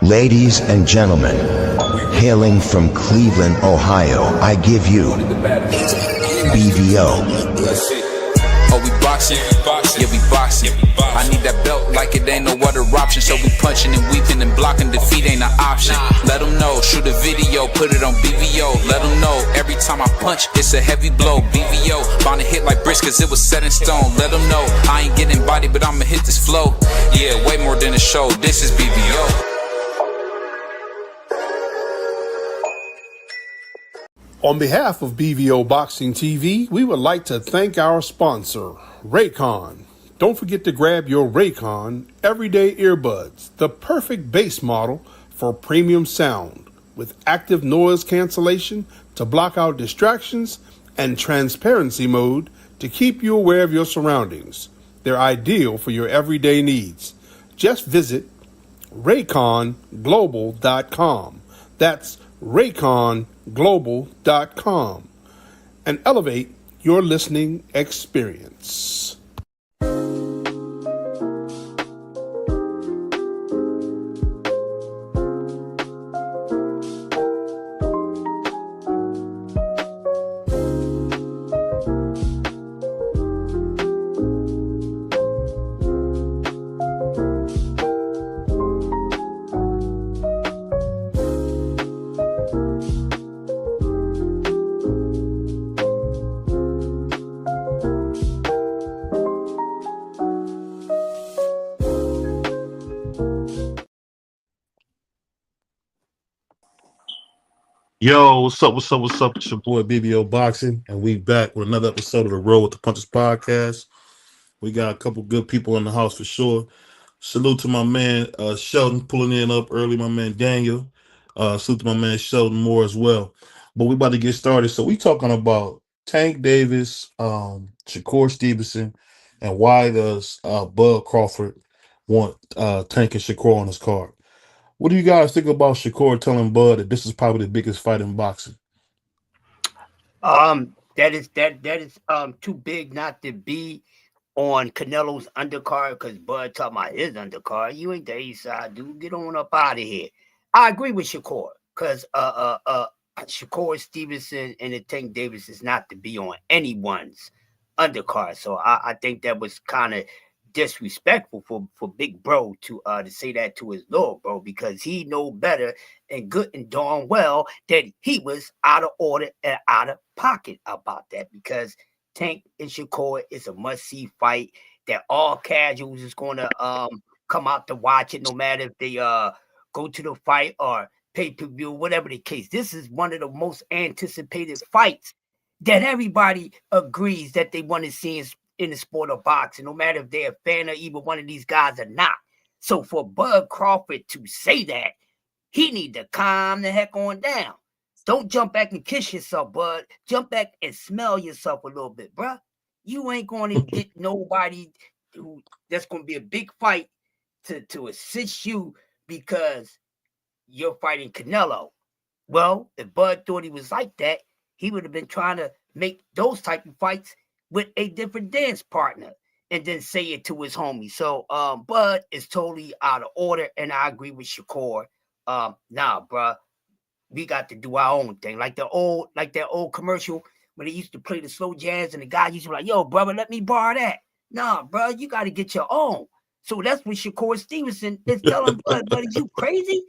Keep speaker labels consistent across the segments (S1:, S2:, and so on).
S1: Ladies and gentlemen, hailing from Cleveland, Ohio, I give you BVO.
S2: Oh, we boxing? Yeah, we boxing. I need that belt like it ain't no other option. So we punching and weeping and blocking. Defeat ain't an option. Let them know, shoot a video, put it on BVO. Let them know, every time I punch, it's a heavy blow. BVO, bound to hit like bricks cause it was set in stone. Let them know, I ain't getting body, but I'ma hit this flow. Yeah, way more than a show, this is BVO.
S3: On behalf of BVO Boxing TV, we would like to thank our sponsor, Raycon. Don't forget to grab your Raycon Everyday Earbuds, the perfect bass model for premium sound, with active noise cancellation to block out distractions and transparency mode to keep you aware of your surroundings. They're ideal for your everyday needs. Just visit rayconglobal.com. That's rayconglobal.com and elevate your listening experience.
S4: Yo, what's up? What's up? What's up? It's your boy BBO Boxing, and we back with another episode of the Road with the Punches podcast. We got a couple good people in the house for sure. Salute to my man Sheldon pulling in up early, my man Daniel. Salute to my man Sheldon Moore as well. But we about to get started. So we talking about Tank Davis, Shakur Stevenson, and why does Bud Crawford want Tank and Shakur on his card? What do you guys think about Shakur telling Bud that this is probably the biggest fight in boxing?
S5: That is too big not to be on Canelo's undercard because Bud talking about his undercard. You ain't the east side, dude. Get on up out of here. I agree with Shakur because Shakur Stevenson and the Tank Davis is not to be on anyone's undercard. So I think that was kind of disrespectful for big bro to say that to his little bro, because he know better and good and darn well that he was out of order and out of pocket about that, because Tank and Shakur is a must-see fight that all casuals is going to come out to watch it, no matter if they go to the fight or pay-per-view, whatever the case. This is one of the most anticipated fights that everybody agrees that they want to see in the sport of boxing, no matter if they're a fan of either one of these guys or not. So for Bud Crawford to say that, he need to calm the heck on down. Don't jump back and kiss yourself, Bud. Jump back and smell yourself a little bit, bruh. You ain't going to get nobody that's going to be a big fight to assist you because you're fighting Canelo. Well, if Bud thought he was like that, he would have been trying to make those type of fights with a different dance partner and then say it to his homie. So Bud is totally out of order, and I agree with Shakur. Bruh, we got to do our own thing. Like that old commercial when they used to play the slow jazz and the guy used to be like, yo, brother, let me borrow that. Nah, bro, you got to get your own. So that's what Shakur Stevenson is telling Bud, buddy, you crazy?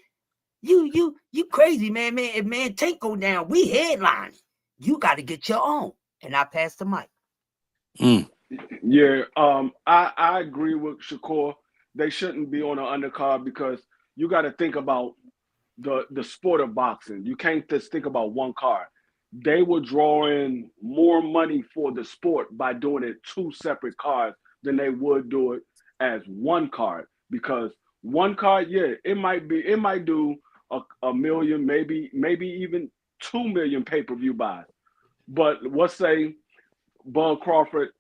S5: You crazy, man. If man Tank go down, we headlining. You got to get your own. And I pass the mic.
S6: Yeah, I agree with Shakur. They shouldn't be on an undercard because you got to think about the sport of boxing. You can't just think about one card. They were drawing more money for the sport by doing it two separate cards than they would do it as one card, because one card, it might do a million, maybe even 2 million pay-per-view buys. But let's say Bud Crawford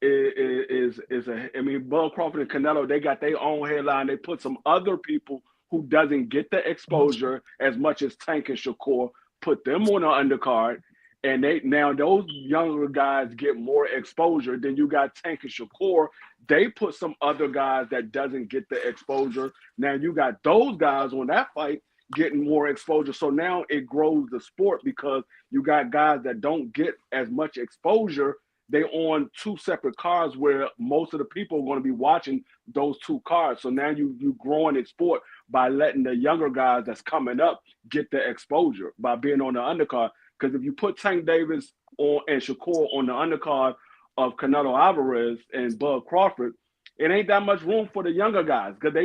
S6: Bud Crawford and Canelo, they got their own headline. They put some other people who doesn't get the exposure as much as Tank and Shakur, put them on an undercard, And now those younger guys get more exposure. Then you got Tank and Shakur. They put some other guys that doesn't get the exposure. Now you got those guys on that fight getting more exposure. So now it grows the sport because you got guys that don't get as much exposure. They on two separate cards where most of the people are going to be watching those two cards. So now you growing in sport by letting the younger guys that's coming up get the exposure by being on the undercard. Because if you put Tank Davis on and Shakur on the undercard of Canelo Alvarez and Bud Crawford, it ain't that much room for the younger guys because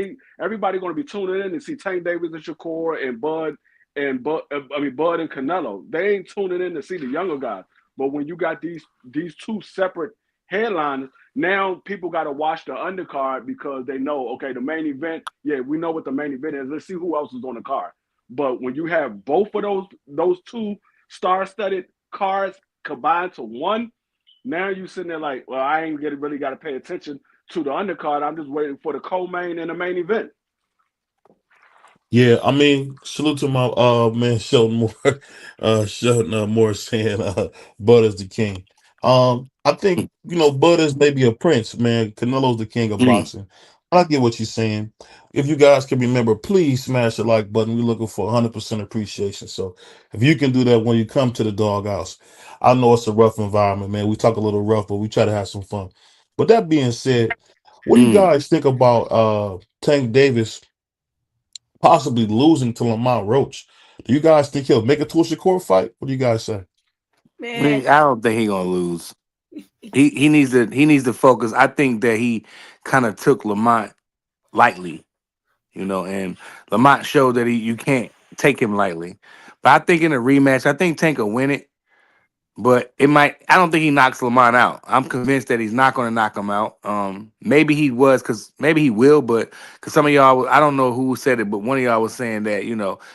S6: everybody going to be tuning in to see Tank Davis and Shakur and Bud and Canelo. They ain't tuning in to see the younger guys. But when you got these two separate headliners, now people got to watch the undercard because they know, okay, the main event, yeah, we know what the main event is. Let's see who else is on the card. But when you have both of those two star-studded cards combined to one, now you sitting there like, well, I ain't really got to pay attention to the undercard. I'm just waiting for the co-main and the main event.
S4: Yeah, I mean, salute to my man Sheldon Moore, Sheldon Moore saying Bud is the king. I think Bud is maybe a prince, man. Canelo's the king of boxing. I get what you're saying. If you guys can remember, please smash the like button. We're looking for 100% appreciation. So if you can do that when you come to the doghouse, I know it's a rough environment, man. We talk a little rough, but we try to have some fun. But that being said, what do you guys think about Tank Davis possibly losing to Lamont Roach? Do you guys think he'll make it to a Shakur fight? What do you guys say?
S5: Man,
S7: I don't think he gonna lose. He needs to focus. I think that he kind of took Lamont lightly, and Lamont showed that you can't take him lightly. But I think in a rematch, I think Tank will win it. But I don't think he knocks Lamont out. I'm convinced that he's not going to knock him out. Maybe he will, but because some of y'all, I don't know who said it, but one of y'all was saying that,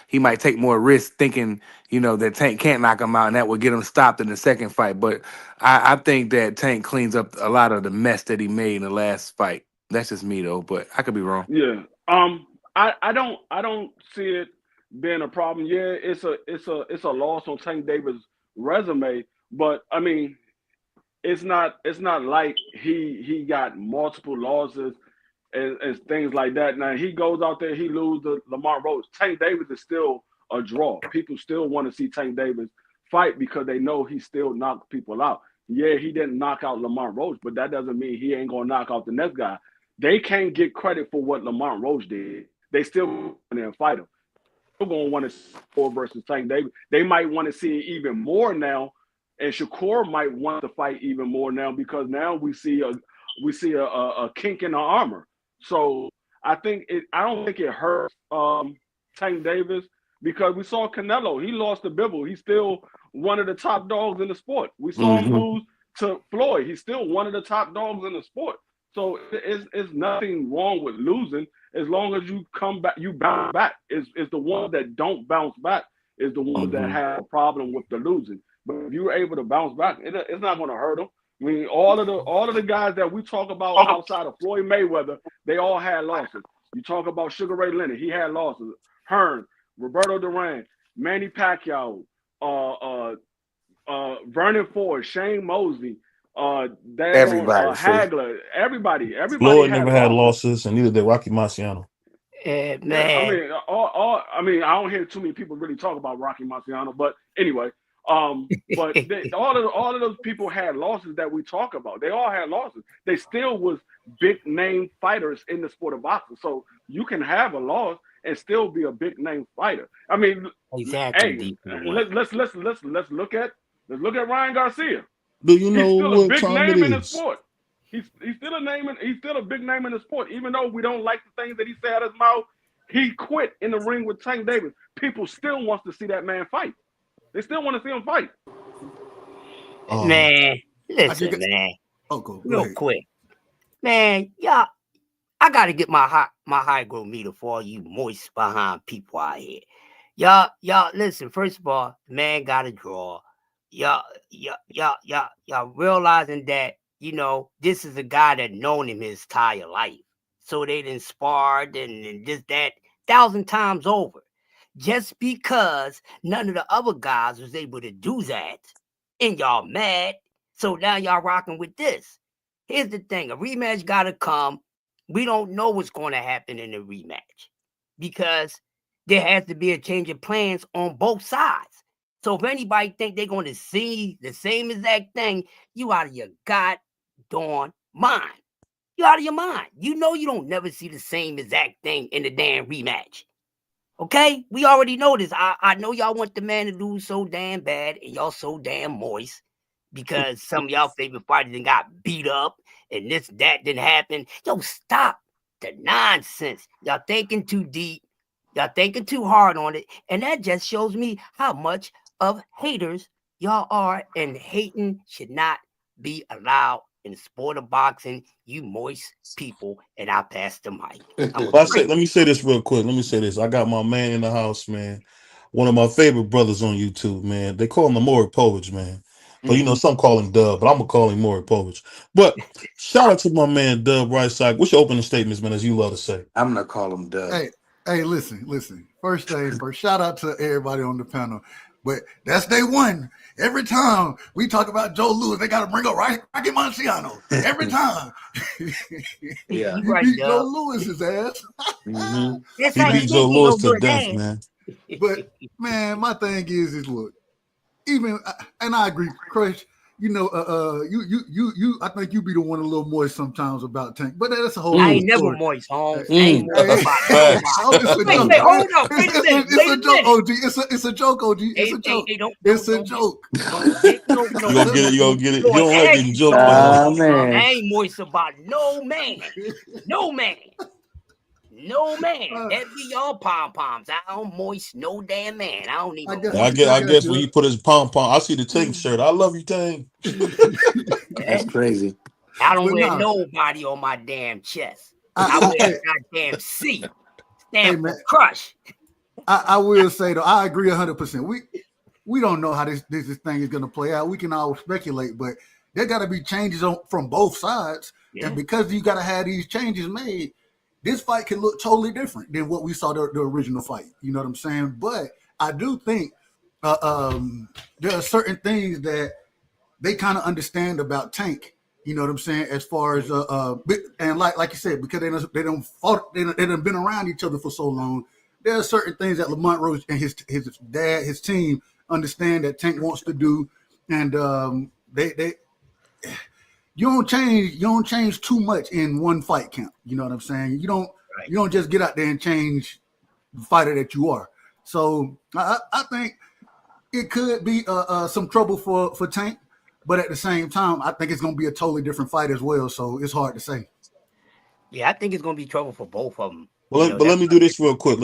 S7: he might take more risks thinking, that Tank can't knock him out and that would get him stopped in the second fight. But I think that Tank cleans up a lot of the mess that he made in the last fight. That's just me though, but I could be wrong.
S6: Yeah. I don't see it being a problem. Yeah, it's a loss on Tank Davis' resume, but I mean, it's not like he got multiple losses and things like that. Now he goes out there, he loses to Lamar Roach. Tank Davis is still a draw. People still want to see Tank Davis fight because they know he still knocked people out. Yeah, he didn't knock out Lamar Roach, but that doesn't mean he ain't gonna knock out the next guy. They can't get credit for what Lamont Roach did. They still want to fight him. They're going to want to see Shakur versus Tank Davis. They might want to see it even more now, and Shakur might want to fight even more now because now we see a kink in the armor. So I don't think it hurts Tank Davis because we saw Canelo. He lost to Bivol. He's still one of the top dogs in the sport. We saw him lose to Floyd. He's still one of the top dogs in the sport. So it's nothing wrong with losing as long as you come back, you bounce back. It's the ones that don't bounce back is the ones that have a problem with the losing. But if you're able to bounce back, it's not going to hurt them. I mean, all of the guys that we talk about outside of Floyd Mayweather, they all had losses. You talk about Sugar Ray Leonard, he had losses. Hearn, Roberto Duran, Manny Pacquiao, Vernon Ford, Shane Mosley.
S7: Everybody,
S6: Hagler, everybody
S4: Floyd
S6: had
S4: never had
S6: losses.
S4: losses, and neither did Rocky Marciano.
S5: man.
S6: Yeah, I mean, I don't hear too many people really talk about Rocky Marciano, but anyway, but all of those people had losses that we talk about. They all had losses. They still was big name fighters in the sport of boxing. So you can have a loss and still be a big name fighter. I mean,
S5: Exactly.
S6: hey, let's look at Ryan Garcia.
S4: Do you
S6: He's
S4: know
S6: still a
S4: what
S6: big
S4: time it
S6: name in the
S4: is?
S6: sport. He's still a big name in the sport. Even though we don't like the things that he said out of his mouth, he quit in the ring with Tank Davis. People still want to see that man fight. They still want to see him fight.
S5: Man, listen, man.
S8: Go
S5: Real
S8: ahead.
S5: quick. Man, y'all, I gotta get my hygrometer for all you moist behind people out here. Y'all, listen, first of all, the man got a draw. Y'all realizing that, this is a guy that known him his entire life. So they done sparred and just that 1,000 times over. Just because none of the other guys was able to do that, and y'all mad. So now y'all rocking with this. Here's the thing. A rematch got to come. We don't know what's going to happen in the rematch because there has to be a change of plans on both sides. So if anybody think they're going to see the same exact thing, you out of your goddamn mind. You out of your mind. You know you don't never see the same exact thing in the damn rematch. Okay? We already know this. I know y'all want the man to lose so damn bad and y'all so damn moist because some of y'all favorite fighters done got beat up and that didn't happen. Yo, stop the nonsense. Y'all thinking too deep. Y'all thinking too hard on it. And that just shows me how much of haters y'all are, and hating should not be allowed in the sport of boxing, you moist people. And I pass the mic.
S4: Let me say this real quick. Let me say this. I got my man in the house, man. One of my favorite brothers on YouTube, man. They call him the Maury Povich, man. But you know, some call him Dub, but I'm gonna call him Maury Povich. But shout out to my man Dub Right Side. What's your opening statements, man, as you love to say?
S7: I'm gonna call him Dub.
S8: Hey, listen. First thing first, shout out to everybody on the panel. But that's day one. Every time we talk about Joe Louis, they got to bring up Rocky Marciano. Every time.
S5: Yeah.
S8: You beat Joe Louis's ass.
S4: He beat Joe Louis to death, man.
S8: But, man, my thing is look, even, and I agree, Crush, you know, you I think you be the one a little moist sometimes about Tank, but that's a whole
S5: I ain't
S8: story.
S5: never moist, Holmes. I ain't moist about
S8: Wait, hold up. Wait a minute. It's a joke, OG. It's a joke, OG. It's a joke. It's a joke.
S4: You gonna get it. You gonna get it. You don't like getting joked
S5: on. Man. I ain't moist about no man. No man. No man. That be y'all pom-poms. I don't moist no damn man. I don't even.
S4: I guess when he put his pom-pom, I see the Tank shirt. I love you, Tank.
S7: That's crazy.
S5: I don't wear nobody on my damn chest. I wear a goddamn C. Stand for crush.
S8: I will say though, I agree 100%. We don't know how this thing is going to play out. We can all speculate, but there got to be changes from both sides, and because you got to have these changes made, this fight can look totally different than what we saw the original fight. You know what I'm saying? But I do think there are certain things that they kind of understand about Tank. You know what I'm saying? As far as and like you said, because they done been around each other for so long. There are certain things that Lamont Rose and his dad, his team understand that Tank wants to do, and you don't change too much in one fight camp. You know what I'm saying? You don't just get out there and change the fighter that you are. So I think it could be some trouble for Tank, but at the same time, I think it's going to be a totally different fight as well. So it's hard to say.
S5: Yeah, I think it's going to be trouble for both of them.
S4: Well, but let me do this real quick.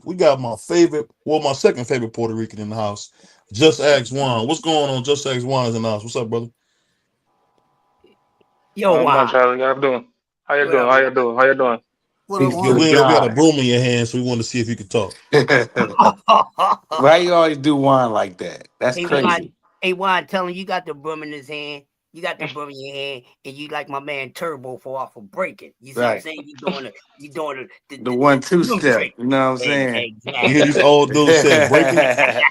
S4: We got my second favorite Puerto Rican in the house. Just Ask Juan. What's going on? Just Ask Juan is in the house. What's up, brother?
S5: Yo,
S9: Juan. How y'all doing? How you doing?
S4: We got a broom in your hand, so we want to see if you can talk.
S7: Why you always do Juan like that? That's crazy.
S5: Juan, tell him you got the broom in his hand. You got the broom in your hand, and you like my man Turbo for off of breaking. You see what I'm saying? You doing the
S7: 1-2 step. You know what I'm saying?
S5: Exactly.
S4: You hear these old dudes say breaking?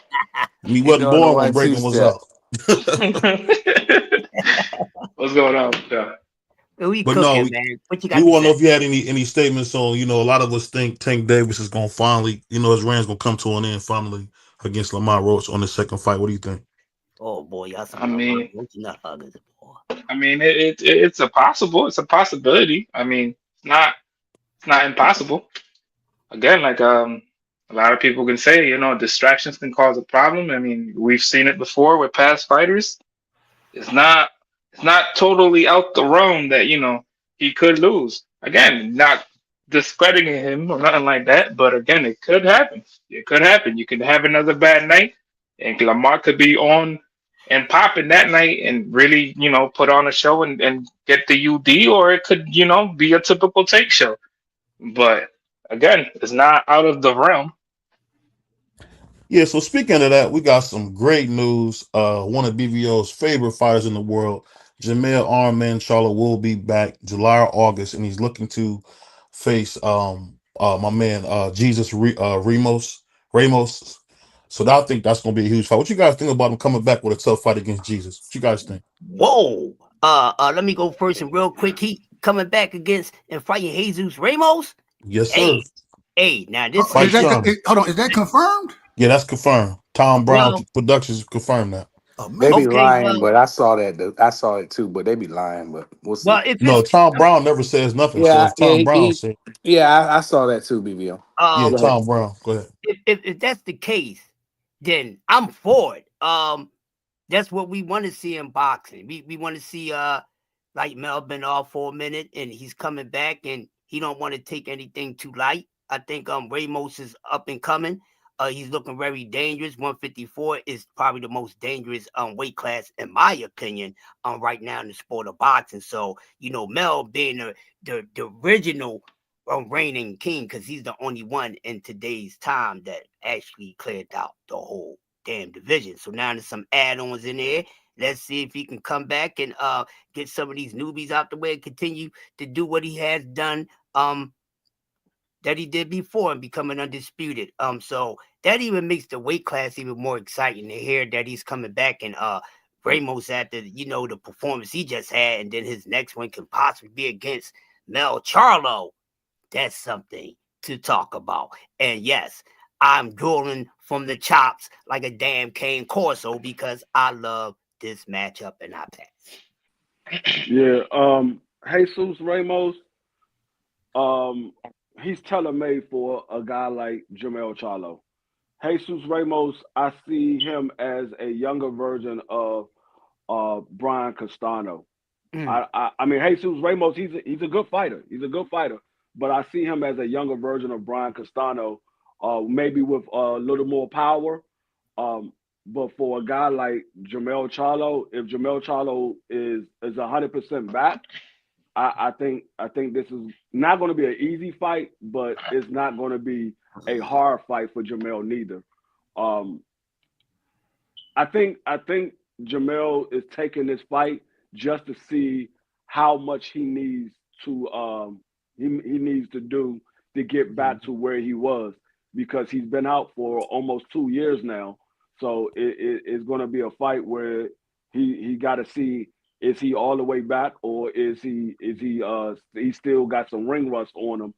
S4: He wasn't born when breaking was out.
S9: What's going on?
S5: We cooking, man. What you got?
S4: We want to know if you had any statements on. You know, a lot of us think Tank Davis is going to finally, his reign's going to come to an end finally against Lamont Roach on the second fight. What do you think?
S5: Oh boy, y'all.
S9: It's a possibility. I mean, it's not impossible. Again, like a lot of people can say, distractions can cause a problem. I mean, we've seen it before with past fighters. It's not totally out the realm that he could lose. Again, not discrediting him or nothing like that, but again, it could happen. You could have another bad night, and Lamont could be on and popping that night and really, put on a show and get the UD, or it could, be a typical Tank show. But again, it's not out of the realm.
S4: Yeah, so speaking of that, we got some great news. One of BVO's favorite fighters in the world, Jamel Arman Charlo, will be back July or August, and he's looking to face my man Jesus Ramos. So I think that's going to be a huge fight. What you guys think about him coming back with a tough fight against Jesus? What you guys think?
S5: Whoa. Let me go first and real quick. He coming back against and fighting Jesus Ramos.
S4: Yes, sir.
S5: Hey, now this
S8: hold on, is that confirmed?
S4: Yeah, that's confirmed. Tom Brown Productions confirmed that.
S8: Oh, man.
S7: They be lying, but I saw that. I saw it too, but they be lying. But we'll see.
S4: No, Tom Brown never says nothing.
S7: Yeah,
S4: so if Tom Brown said,
S7: I saw that too, BBO.
S4: yeah, Tom Brown. Go ahead.
S5: If that's the case, then I'm for it. That's what we want to see in boxing. We want to see like Mel been off for a minute and he's coming back and he don't want to take anything too light. I think Ramos is up and coming. He's looking very dangerous. 154 is probably the most dangerous weight class, in my opinion, right now in the sport of boxing. So, Mel being the original reigning king, because he's the only one in today's time that actually cleared out the whole damn division. So now there's some add-ons in there. Let's see if he can come back and get some of these newbies out the way and continue to do what he has done that he did before and becoming undisputed. So that even makes the weight class even more exciting to hear that he's coming back and Ramos after, the performance he just had, and then his next one can possibly be against Mel Charlo. That's something to talk about. And yes, I'm drooling from the chops like a damn cane Corso because I love this matchup and I pass.
S6: Yeah, Jesus Ramos, he's tailor-made for a guy like Jermell Charlo. Jesus Ramos, I see him as a younger version of Brian Castano. I mean, Jesus Ramos, he's a good fighter. He's a good fighter, but I see him as a younger version of Brian Castano, maybe with a little more power. But for a guy like Jermell Charlo, if Jermell Charlo is 100% back, I think this is not going to be an easy fight, but it's not going to be a hard fight for Jermell neither. I think Jermell is taking this fight just to see how much he needs to he needs to do to get back to where he was, because he's been out for almost 2 years now. So it's going to be a fight where he got to see, is he all the way back, or is he still got some ring rust on him,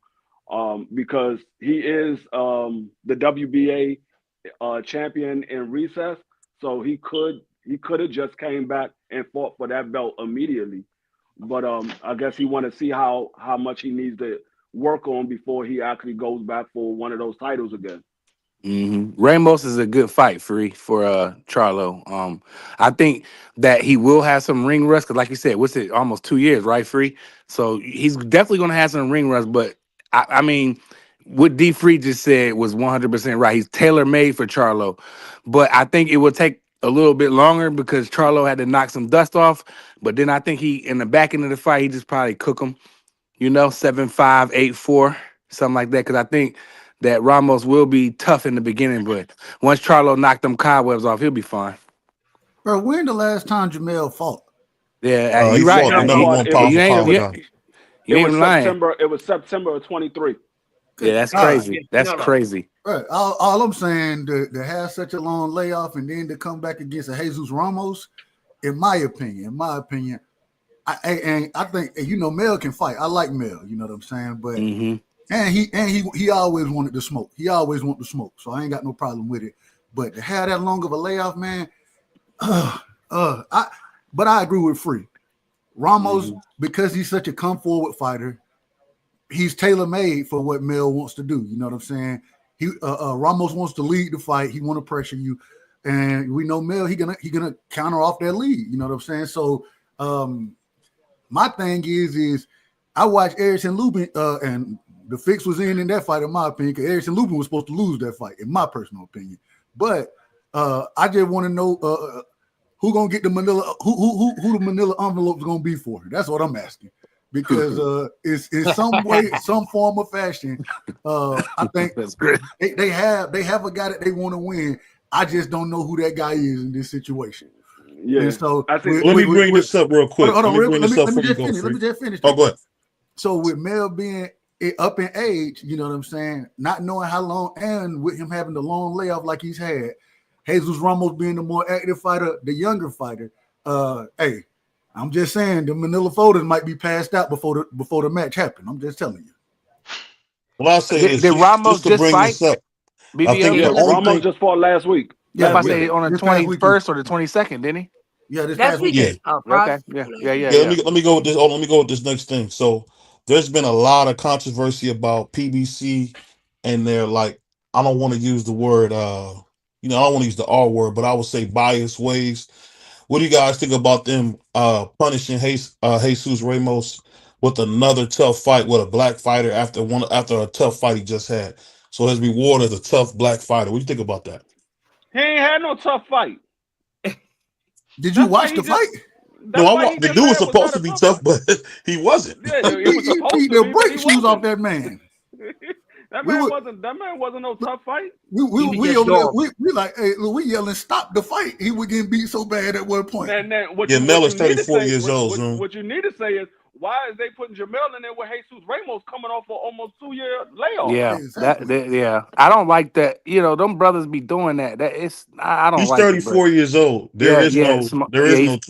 S6: because he is the WBA champion in recess, so he could have just came back and fought for that belt immediately. But I guess he want to see how much he needs to work on before he actually goes back for one of those titles again.
S7: Ramos is a good fight for Charlo. I think that he will have some ring rust because, like you said, what's it? Almost 2 years, right, Free? So he's definitely going to have some ring rust. But I mean, what D Free just said was 100% right. He's tailor made for Charlo, but I think it will take a little bit longer because Charlo had to knock some dust off. But then I think in the back end of the fight, he just probably cook him, 7-5, 8-4, something like that. Because I think that Ramos will be tough in the beginning, but once Charlo knocked them cobwebs off, he'll be fine.
S8: Bro, when the last time Jermell fought?
S7: Yeah, you're right. You ain't lying.
S6: It was September of 23.
S7: Yeah, that's crazy. That's crazy.
S8: Right. All I'm saying, to have such a long layoff and then to come back against a Jesus Ramos, in my opinion, I think Mel can fight. I like Mel, you know what I'm saying? But and he always wanted to smoke. He always wanted to smoke, so I ain't got no problem with it. But to have that long of a layoff, man, but I agree with Free. Ramos, because he's such a come forward fighter, he's tailor made for what Mel wants to do. You know what I'm saying? Ramos wants to lead the fight. He want to pressure you, and we know Mel. He gonna counter off that lead. You know what I'm saying? So, my thing is I watched Erickson Lubin, and the fix was in that fight, in my opinion, because Erickson Lubin was supposed to lose that fight, in my personal opinion. But I just want to know who gonna get the Manila, who the Manila envelope is gonna be for. That's what I'm asking, because it's in some way, some form or fashion. I think they have a guy that they want to win. I just don't know who that guy is in this situation.
S6: Yeah.
S8: And so
S4: let me bring this up real quick.
S8: Let me just finish.
S4: Oh, go ahead.
S8: So with Mel being up in age, you know what I'm saying? Not knowing how long, and with him having the long layoff like he's had, Jesus Ramos being the more active fighter, the younger fighter. Hey, I'm just saying the Manila folders might be passed out before the match happened. I'm just telling you.
S4: Well, I'll say this
S7: Did Ramos
S4: just to
S7: just
S4: bring
S7: fight?
S4: this up. I think
S7: BBO?
S6: Yeah,
S4: the only
S6: Ramos
S4: thing,
S6: just fought last week.
S7: Yeah, if I
S6: Last
S7: say
S6: weekend.
S7: on the
S8: This past
S7: 21st or the 22nd, didn't he?
S8: Yeah, this
S5: That's
S8: past
S5: weekend.
S8: weekend.
S4: yeah,
S7: Okay, yeah.
S4: yeah. Let me go with this. Oh, let me go with this next thing. So there's been a lot of controversy about PBC and their like. I don't want to use the word. I don't want to use the R word, but I would say biased ways. What do you guys think about them punishing Jesus Ramos with another tough fight with a black fighter after a tough fight he just had? So his reward is a tough black fighter. What do you think about that?
S6: He ain't had no tough fight.
S8: Did you
S6: That's why
S8: watch
S6: he
S8: the
S6: just.
S8: fight?
S4: No,
S6: That's why he
S4: the
S6: just
S4: dude was
S6: had was
S4: supposed
S6: not
S4: to
S6: a
S4: be
S6: tough
S4: tough,
S6: fight.
S4: but he wasn't.
S6: Yeah,
S8: He
S6: it was supposed
S8: beat
S6: to
S8: the
S6: be, but he
S8: brake shoes off
S6: wasn't.
S8: that man.
S6: That
S8: We
S6: man
S8: were
S6: wasn't. That man wasn't no tough fight.
S8: we
S5: He was
S8: we
S5: just
S8: over there,
S5: normal.
S8: we like, hey, look, we yelling stop the fight. He was getting beat so bad at one point.
S6: Then what
S4: Yeah,
S6: you
S4: Mel
S6: what
S4: is
S6: you need to
S4: 34
S6: say
S4: years old, so
S6: what you need to say is why is they putting Jamel in there with Jesus Ramos coming off for almost 2-year layoff?
S7: Yeah,
S8: Exactly.
S7: yeah. I don't like that. Them brothers be doing that. I don't
S4: he's
S7: like it, but
S4: 34 years old. There is no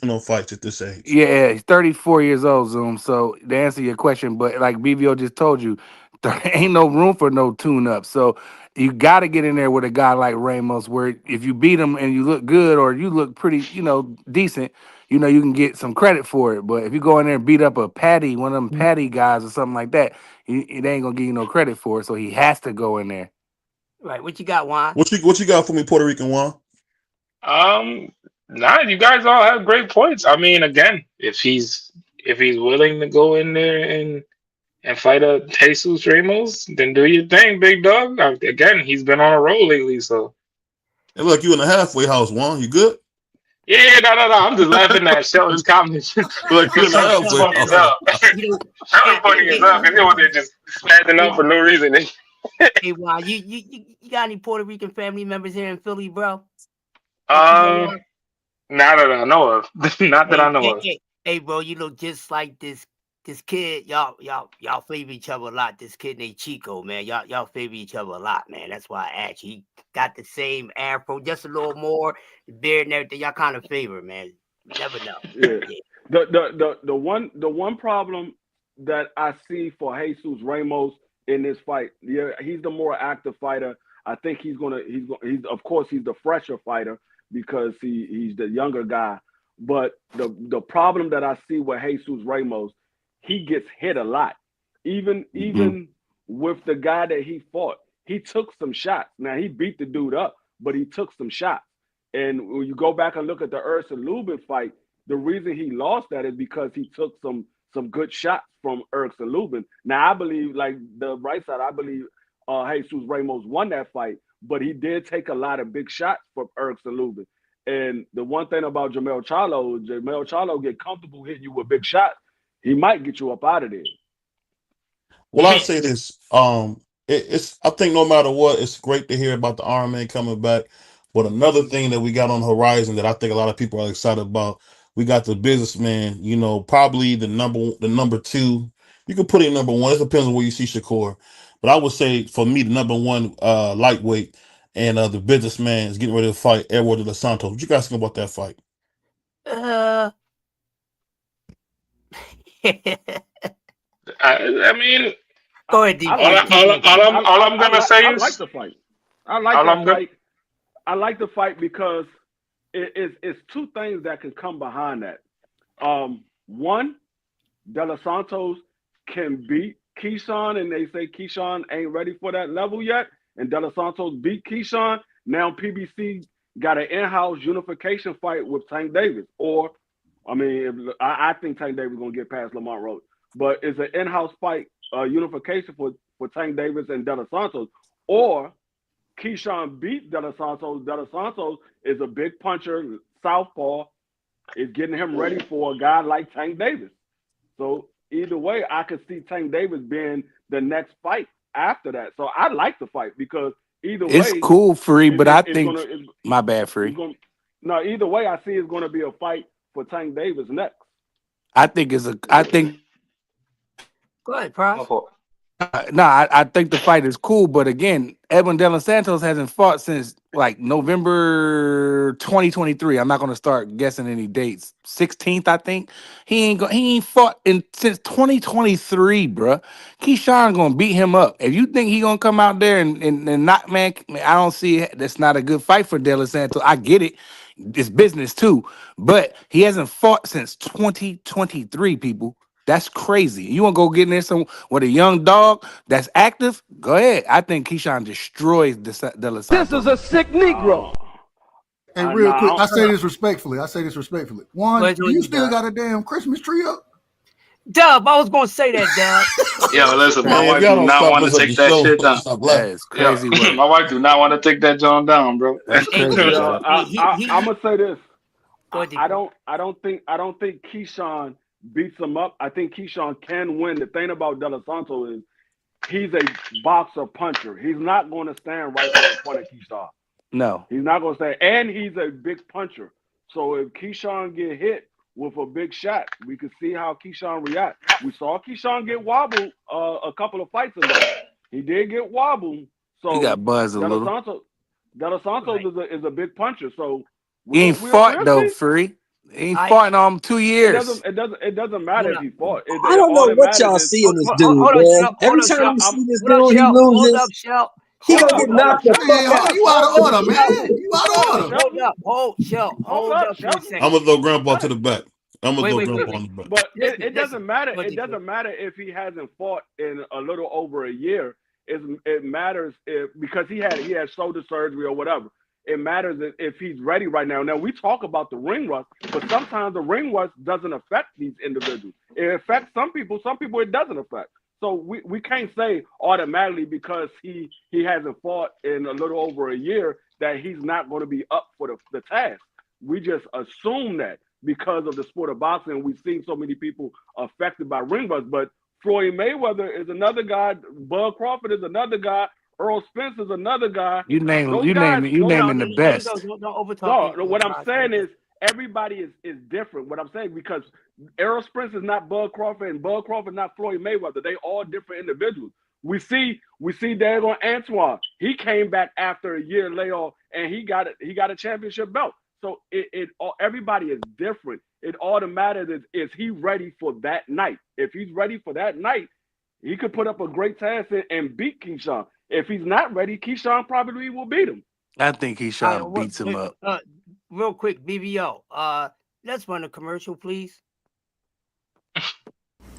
S4: no fights at this age.
S7: yeah, he's 34 years old, Zoom. So to answer your question, but like BVO just told you, there ain't no room for no tune-up. So you got to get in there with a guy like Ramos, where if you beat him and you look good or you look pretty, decent, you can get some credit for it. But if you go in there and beat up one of them Patty guys or something like that, it ain't gonna give you no credit for it. So he has to go in there.
S5: Right. What you got, Juan?
S4: What you got for me, Puerto Rican Juan?
S9: Nah, you guys all have great points. I mean, again, if he's willing to go in there and fight a Jesus Ramos, then do your thing, big dog. Again, he's been on a roll lately, so
S4: Hey, look, you in the halfway house, Juan. You good?
S9: yeah, no. I'm just laughing at Sheldon's comments.
S4: Look, you in the
S9: Sheldon's
S4: halfway
S9: funny as
S4: house.
S9: hell.
S5: You know,
S9: Sheldon's funny as hell because he was there just standing up for no reason.
S5: hey, Juan, you got any Puerto Rican family members here in Philly, bro?
S9: Not that I know of. Not that I know of.
S5: Hey, bro, you look just like this kid. Y'all favor each other a lot. This kid named Chico, man. Y'all favor each other a lot, man. That's why I asked you. He got the same afro, just a little more, the beard and everything. Y'all kind of favor, man. You never know.
S6: Yeah. The one problem that I see for Jesus Ramos in this fight, yeah, he's the more active fighter. I think he's of course he's the fresher fighter because he's the younger guy. But the problem that I see with Jesus Ramos, he gets hit a lot. Even with the guy that he fought, he took some shots. Now he beat the dude up, but he took some shots. And when you go back and look at the Ursa Lubin fight, the reason he lost that is because he took some good shots from Ursa Lubin. Now I believe, like the right side, I believe Jesus Ramos won that fight, but he did take a lot of big shots from Ursa Lubin. And the one thing about Jamel Charlo get comfortable hitting you with big shots. He might get you up out of there.
S4: Well, I'll say this. It's I think no matter what, it's great to hear about the Iron Man coming back. But another thing that we got on the horizon that I think a lot of people are excited about, we got the businessman. Probably the number two. You can put it number one. It depends on where you see Shakur. But I would say for me, the number one lightweight and the businessman is getting ready to fight Edwin De Los Santos. What you guys think about that fight?
S9: I mean,
S5: go ahead, D.
S9: All I'm gonna say is
S6: I like the fight. I like that fight. I like the fight because it's two things that can come behind that. One, De Los Santos can beat Keyshawn, and they say Keyshawn ain't ready for that level yet. And De Los Santos beat Keyshawn. Now PBC got an in-house unification fight with Tank Davis. Or, I think Tank Davis is going to get past Lamont Road. But it's an in-house fight, unification for Tank Davis and De Los Santos. Or Keyshawn beat De Los Santos. De Los Santos is a big puncher, southpaw, is getting him ready for a guy like Tank Davis. So either way, I could see Tank Davis being the next fight after that. So I like the fight because either way,
S7: it's cool, Free, but I think my bad, Free.
S6: Either way, I see it's going to be a fight for Tank Davis next.
S7: I think
S5: Go ahead, Prof.
S7: I think the fight is cool, but again, Edwin De Los Santos hasn't fought since like November 2023. I'm not gonna start guessing any dates. 16th, I think. He ain't fought since 2023, bruh. Keyshawn gonna beat him up. If you think he gonna come out there and not, man, I don't see it. That's not a good fight for De Los Santos. I get it. It's business too, but he hasn't fought since 2023, people. That's crazy. You want to go get in there with a young dog that's active? Go ahead. I think Keyshawn destroys De Los Santos.
S10: This is a sick Negro.
S8: Hey, real quick, I say this respectfully. One, do you still got a damn Christmas tree up?
S5: Dub, I was gonna say that, Dub.
S9: Yeah, listen, my wife do not want to take that shit down.
S7: That is crazy.
S9: My wife do not want to take that John down, bro.
S7: That's crazy.
S6: I'm gonna say this. I don't think Keyshawn beats him up. I think Keyshawn can win. The thing about De Los Santos is he's a boxer puncher. He's not going to stand right in front of Keyshawn.
S7: No,
S6: he's not going to stand. And he's a big puncher. So if Keyshawn get hit with a big shot, we could see how Keyshawn react. We saw Keyshawn get wobbled a couple of fights ago. He did get wobbled. So
S7: he got buzzed a little.
S6: De Los Santos is a big puncher. So
S7: he ain't fought though, Free. He ain't fought in 2 years.
S6: It doesn't matter if he fought.
S10: I don't know what y'all see in this dude, man. Every time you see this dude, he loses. He gonna get knocked the fuck out.
S8: You out of order, man. You out of order.
S5: Hold up.
S4: I'm gonna throw Grandpa to the back. I'm gonna throw Grandpa on the back.
S6: But it doesn't matter. It doesn't matter if he hasn't fought in a little over a year. It matters because he had shoulder surgery or whatever. It matters if he's ready right now. Now, we talk about the ring rust, but sometimes the ring rust doesn't affect these individuals. It affects some people it doesn't affect. So we can't say automatically because he hasn't fought in a little over a year that he's not going to be up for the task. We just assume that because of the sport of boxing, we've seen so many people affected by ring rust. But Floyd Mayweather is another guy. Bud Crawford is another guy. Earl Spence is another guy.
S7: You naming the best.
S6: No, what I'm saying is everybody is different. What I'm saying because Earl Spence is not Bud Crawford and Bud Crawford not Floyd Mayweather. They all different individuals. We see there on Antoine. He came back after a year layoff and he got a championship belt. So everybody is different. It all that matters is he ready for that night. If he's ready for that night, he could put up a great task and beat Keyshawn. If he's not ready, Keyshawn probably will beat him.
S7: I think Keyshawn beats him up.
S5: Real quick, BBO. Let's run a commercial, please.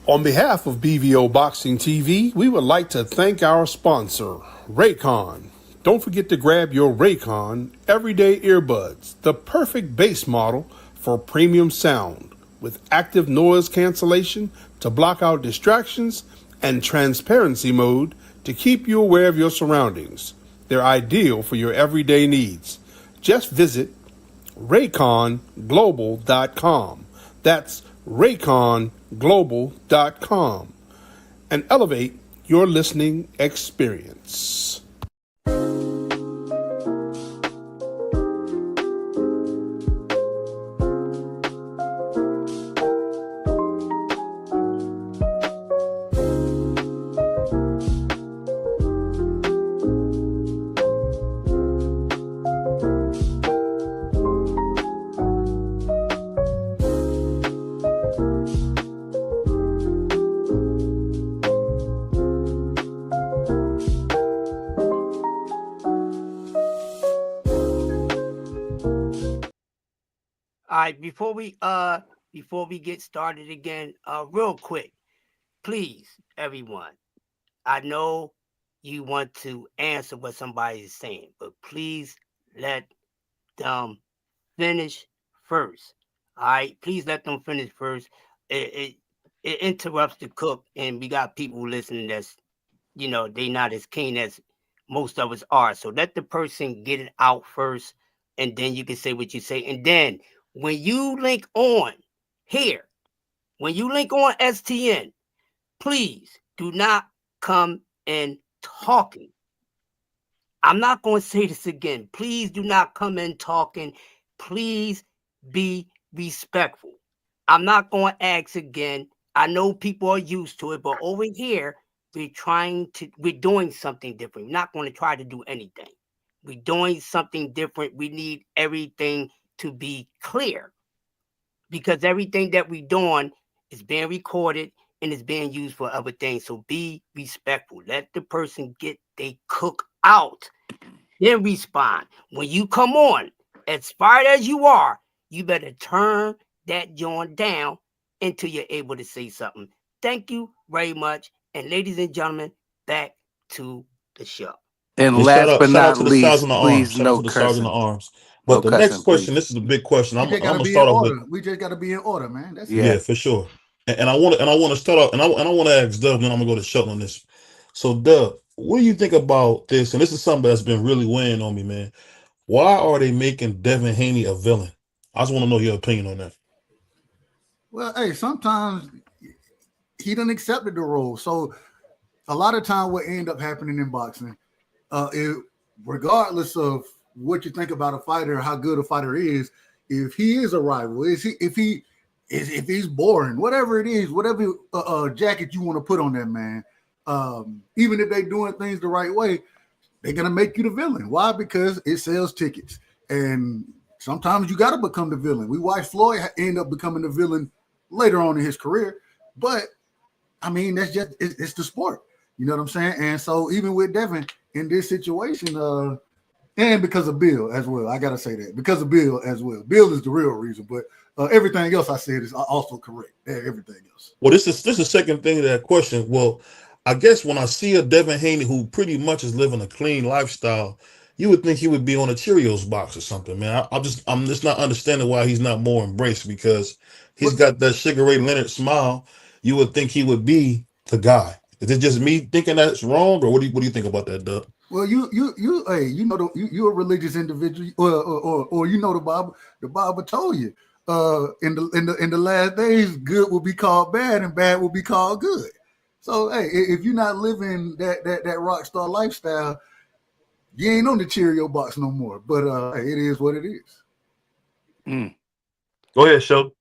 S3: On behalf of BVO Boxing TV, we would like to thank our sponsor, Raycon. Don't forget to grab your Raycon everyday earbuds, the perfect bass model for premium sound with active noise cancellation to block out distractions and transparency mode to keep you aware of your surroundings. They're ideal for your everyday needs. Just visit rayconglobal.com. That's rayconglobal.com and elevate your listening experience.
S5: All right, before we get started again, real quick, please, everyone. I know you want to answer what somebody is saying, but please let them finish first. All right, please let them finish first. It interrupts the cook, and we got people listening that's, they not as keen as most of us are. So let the person get it out first, and then you can say what you say, and then when you link on here, when you link on STN, please do not come in talking. I'm not going to say this again. Please do not come in talking. Please be respectful. I'm not going to ask again. I know people are used to it, but over here, we're doing something different. We're not going to try to do anything. We're doing something different. We need everything to be clear because everything that we're doing is being recorded and is being used for other things. So be respectful. Let the person get they cook out. Then respond. When you come on, as far as you are, you better turn that joint down until you're able to say something. Thank you very much. And ladies and gentlemen, back to the show.
S7: And
S4: shout
S7: last
S4: out,
S7: but
S4: shout out
S7: not
S4: to the Sergeant
S7: least,
S4: of Arms.
S7: please
S4: Shout out
S7: no
S4: to the Sergeant of
S7: cursing.
S4: Arms. But
S7: No
S4: the next
S7: cussing,
S4: question,
S7: please.
S4: this is the big question. I'm
S8: We just gotta
S4: gonna
S8: be in
S4: start off
S8: order.
S4: with.
S8: We just gotta be in order, man. That's it.
S4: Yeah, for sure. And I want to start off, and I want to ask Dub, then I'm gonna go to Shelton on this. So, Dub, what do you think about this? And this is something that's been really weighing on me, man. Why are they making Devin Haney a villain? I just want to know your opinion on that.
S8: Well, hey, sometimes he done accepted the role. So a lot of time what end up happening in boxing, regardless of what you think about a fighter, how good a fighter is, if he is a rival, if he's boring, whatever it is, whatever jacket you want to put on that man, even if they're doing things the right way, they're gonna make you the villain. Why? Because it sells tickets, and sometimes you got to become the villain. We watched Floyd end up becoming the villain later on in his career, but I mean that's just it's the sport. You know what I'm saying? And so even with Devin in this situation, and because of Bill as well, I gotta say that because of Bill as well. Bill is the real reason, but everything else I said is also correct. Everything else.
S4: Well, this is the second thing to that question. Well, I guess when I see a Devin Haney who pretty much is living a clean lifestyle, you would think he would be on a Cheerios box or something, man. I'm just not understanding why he's not more embraced because he's got that Sugar Ray Leonard smile. You would think he would be the guy. Is it just me thinking that's wrong, or what do you think about that, Doug?
S8: Well, you're a religious individual, or you know the Bible. The Bible told you, in the last days, good will be called bad, and bad will be called good. So, hey, if you're not living that rock star lifestyle, you ain't on the Cheerio box no more. But hey, it is what it is.
S4: Go ahead, Sheldon.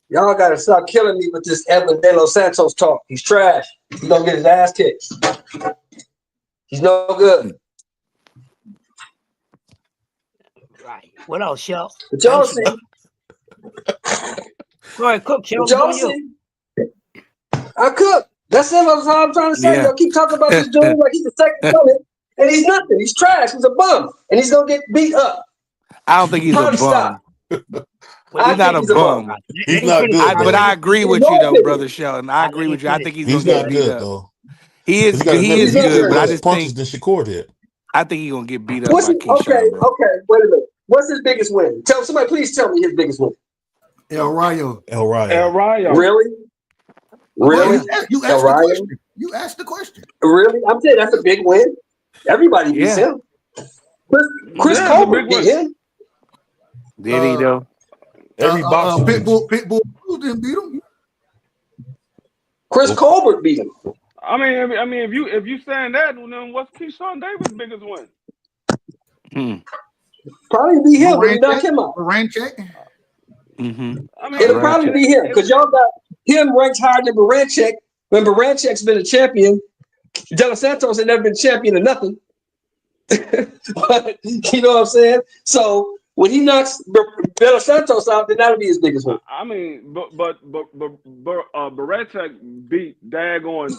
S10: Y'all gotta stop killing me with this Edwin De Los Santos talk. He's trash. He's gonna get his ass kicked. He's no good.
S5: Right. What else, Shell?
S10: But y'all see.
S5: Go ahead, cook, Shell.
S10: Y'all see. I cook. That's it. That's all I'm trying to say.
S7: Yeah.
S10: Y'all keep talking about this dude like he's the second coming, and he's nothing. He's trash. He's a bum, and he's gonna get beat up.
S7: I don't think he's a bum. He's not a bum.
S4: He's not good,
S7: but I agree with you though, brother Sheldon. I agree with you. I think he's gonna get beat up.
S4: Though.
S7: He is good, but I just
S4: punches than Shakur did.
S7: I think he's gonna get beat up
S10: What's
S7: by Keyshawn,
S10: okay,
S7: bro.
S10: okay, wait a minute. What's his biggest win? Somebody please tell me his biggest win.
S8: El Rayo.
S10: Really? Really?
S8: You asked the question. You asked the question.
S10: Really? I'm saying that's a big win. Everybody beats him. Chris Colbert beat him.
S7: Did he though?
S4: Every boxer
S8: Pitbull didn't beat him.
S10: Chris Colbert beat him.
S6: I mean, if you saying that, then what's Keyshawn Davis' biggest win?
S10: Probably be him when you knock him out.
S8: Rain check.
S6: I mean,
S10: it'll probably be him because y'all got him ranked higher than Baranchek. When Baranchek's been a champion, De Los Santos had never been champion of nothing. But, you know what I'm saying? So when he knocks De Los Santos out, then that'll be his biggest win.
S6: I mean, but Baranchek beat daggone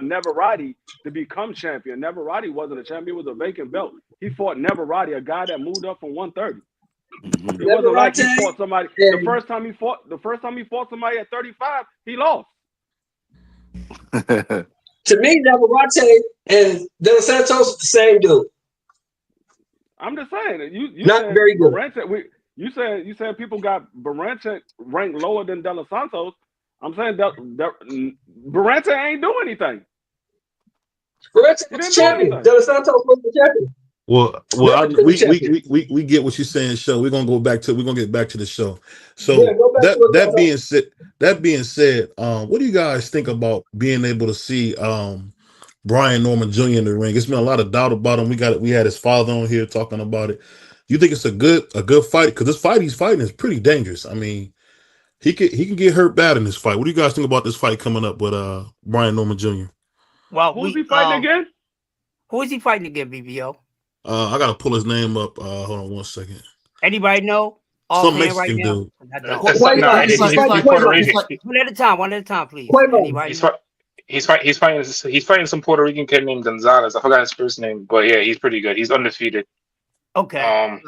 S6: Neverati to become champion. Neverati wasn't a champion; it was a vacant belt. He fought Neverati, a guy that moved up from 130. It wasn't like he fought somebody. The first time he fought somebody at 35, he lost.
S10: To me, Neverati and De Los Santos is the same dude.
S6: I'm just saying you
S10: not
S6: said
S10: very good.
S6: Baranchek, you said people got Baranchek ranked lower than De Los Santos. I'm saying Baranchek ain't do anything.
S10: Baranchek was champion. De Los Santos was the champion.
S4: Well, we get what you're saying, show. We're gonna get back to the show. So that being said, what do you guys think about being able to see Brian Norman Jr. in the ring? It's been a lot of doubt about him. We had his father on here talking about it. You think it's a good fight? Because this fight he's fighting is pretty dangerous. I mean, He can get hurt bad in this fight. What do you guys think about this fight coming up with Brian Norman Jr.?
S5: Well,
S6: Who's he fighting again?
S5: Who is he fighting again, BBO?
S4: I gotta pull his name up. Hold on one second.
S5: Anybody know?
S4: Some Mexican dude.
S9: He's Puerto Rican.
S5: One at a time, please.
S9: He's fighting some Puerto Rican kid named Gonzalez. I forgot his first name, but yeah, he's pretty good. He's undefeated.
S5: Okay.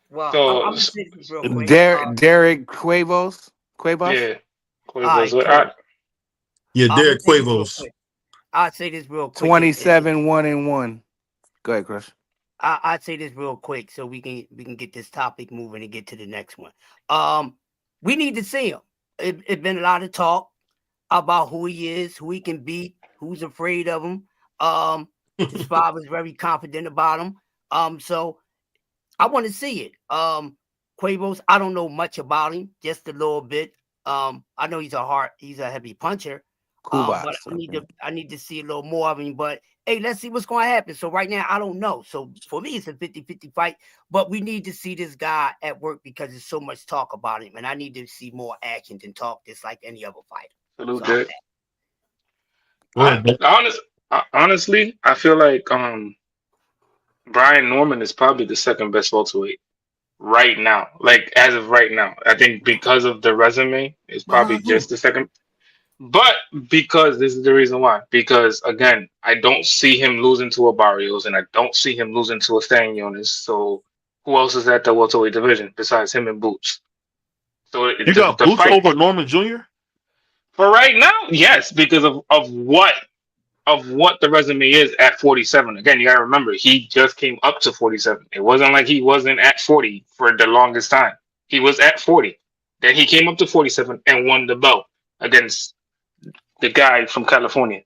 S5: Well,
S9: so
S5: I'm say this real quick.
S7: Derek Cuevas.
S9: Yeah,
S5: Cuevas.
S4: Derek Cuevas.
S5: I'll say this real quick.
S7: 27-1-1. Go ahead, Chris.
S5: I'd say this real quick so we can get this topic moving and get to the next one. We need to see him. It's been a lot of talk about who he is, who he can beat, who's afraid of him. His father's very confident about him. So I want to see it. Cuevas, I don't know much about him, just a little bit. I know he's a heavy puncher. But I need to see a little more of him. But hey, let's see what's going to happen. So right now, I don't know. So for me, it's a 50-50 fight. But we need to see this guy at work because there's so much talk about him. And I need to see more action than talk, just like any other fighter.
S9: Honestly, I feel like Brian Norman is probably the second best welterweight right now. Like as of right now, I think because of the resume, it's probably just the second. But because this is the reason why. Because again, I don't see him losing to a Barrios, and I don't see him losing to a Stanionis. So who else is at the welterweight division besides him and Boots? So
S4: you got Boots over Norman Jr.
S9: For right now, yes, because of what the resume is at 47. Again, you gotta remember he just came up to 47. It wasn't like he wasn't at 40 for the longest time. He was at 40. Then he came up to 47 and won the belt against the guy from California.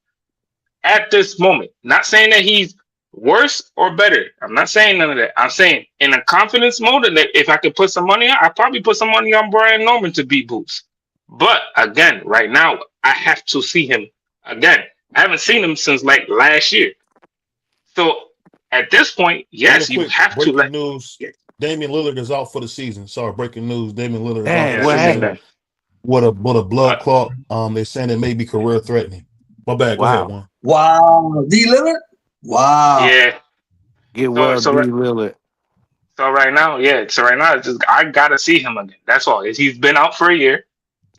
S9: At this moment, not saying that he's worse or better. I'm not saying none of that. I'm saying in a confidence mode that if I could put some money on, I'd probably put some money on Brian Norman to beat Boots. But again, right now, I have to see him again. I haven't seen him since like last year. So at this point, yes, you have to let
S4: news. Damian Lillard is out for the season. Sorry, breaking news. Damian Lillard is out
S7: for the season.
S4: With a blood clot. They're saying it may be career threatening. My bad. Go ahead, Juan.
S10: Wow. D Lillard? Wow.
S9: Yeah.
S7: Get well, D Lillard.
S9: So right now, it's just I gotta see him again. That's all. He's been out for a year.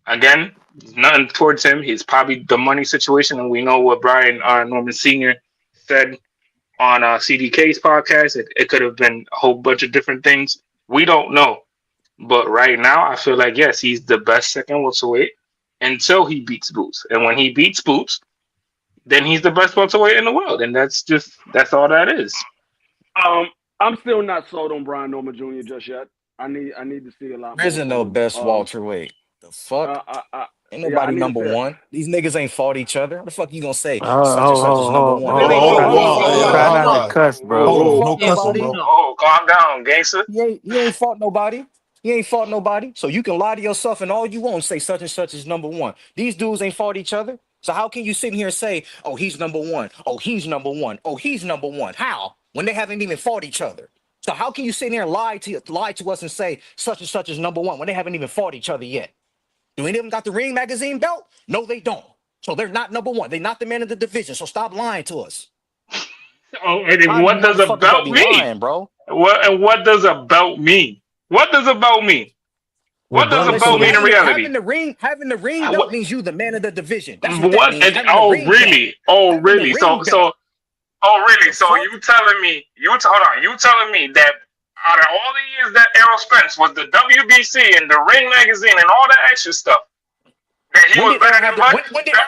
S9: Again, nothing towards him. He's probably the money situation, and we know what Brian Norman Sr. said on CDK's podcast. It could have been a whole bunch of different things. We don't know. But right now, I feel like, yes, he's the best second welterweight until he beats Boots. And when he beats Boots, then he's the best welterweight in the world. And that's all that is.
S6: I'm still not sold on Brian Norman Jr. just yet. I need to see a lot more.
S11: There isn't no best welterweight. The fuck? Ain't nobody number one. These niggas ain't fought each other. What the fuck you gonna say? Such and such is number one.
S7: Try not to cuss, bro.
S4: No cussing, bro.
S9: Oh, calm down, gangster.
S11: You ain't fought nobody. You ain't fought nobody. So you can lie to yourself and all you want and say such and such is number one. These dudes ain't fought each other. So how can you sit here and say, oh, he's number one. Oh, he's number one. Oh, he's number one. How? When they haven't even fought each other. So how can you sit here and lie to us and say such and such is number one when they haven't even fought each other yet? Do any of them got the Ring Magazine belt? No, they don't. So they're not number one. They're not the man of the division. So stop lying to us.
S9: Oh, and what does a belt mean,
S11: lying, bro?
S9: What does a belt mean? What does a belt mean? What does a belt mean in reality?
S11: Having the ring belt means you the man of the division. That's
S9: what that means. Really? So really? So you telling me? You telling me that out of all the years that Errol Spence was the WBC and the Ring Magazine and all that extra stuff, that he was better than Bud?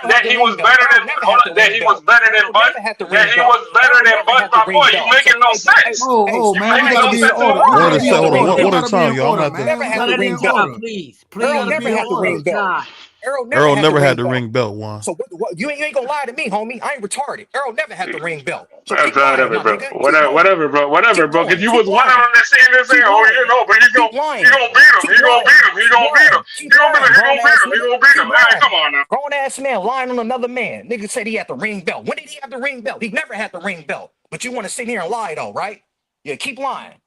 S9: That he was better than Bud? That he was better than Bud? My boy, you making no sense.
S8: Oh, man, we gotta be in order.
S4: One at a time, y'all. I'm not
S5: Never had the ring belt, please.
S11: Earl never had the ring belt.
S4: Earl never had the ring belt, Juan.
S11: So what, you ain't gonna lie to me, homie. I ain't retarded. Earl never had the ring belt. So
S9: whatever, bro. Whatever, bro. If you was one on that saying, but you gonna beat him. Man, come on now.
S11: Grown ass man lying on another man. Nigga said he had the ring belt. When did he have the ring belt? He never had the ring belt. But you want to sit here and lie though, right? Yeah, keep lying.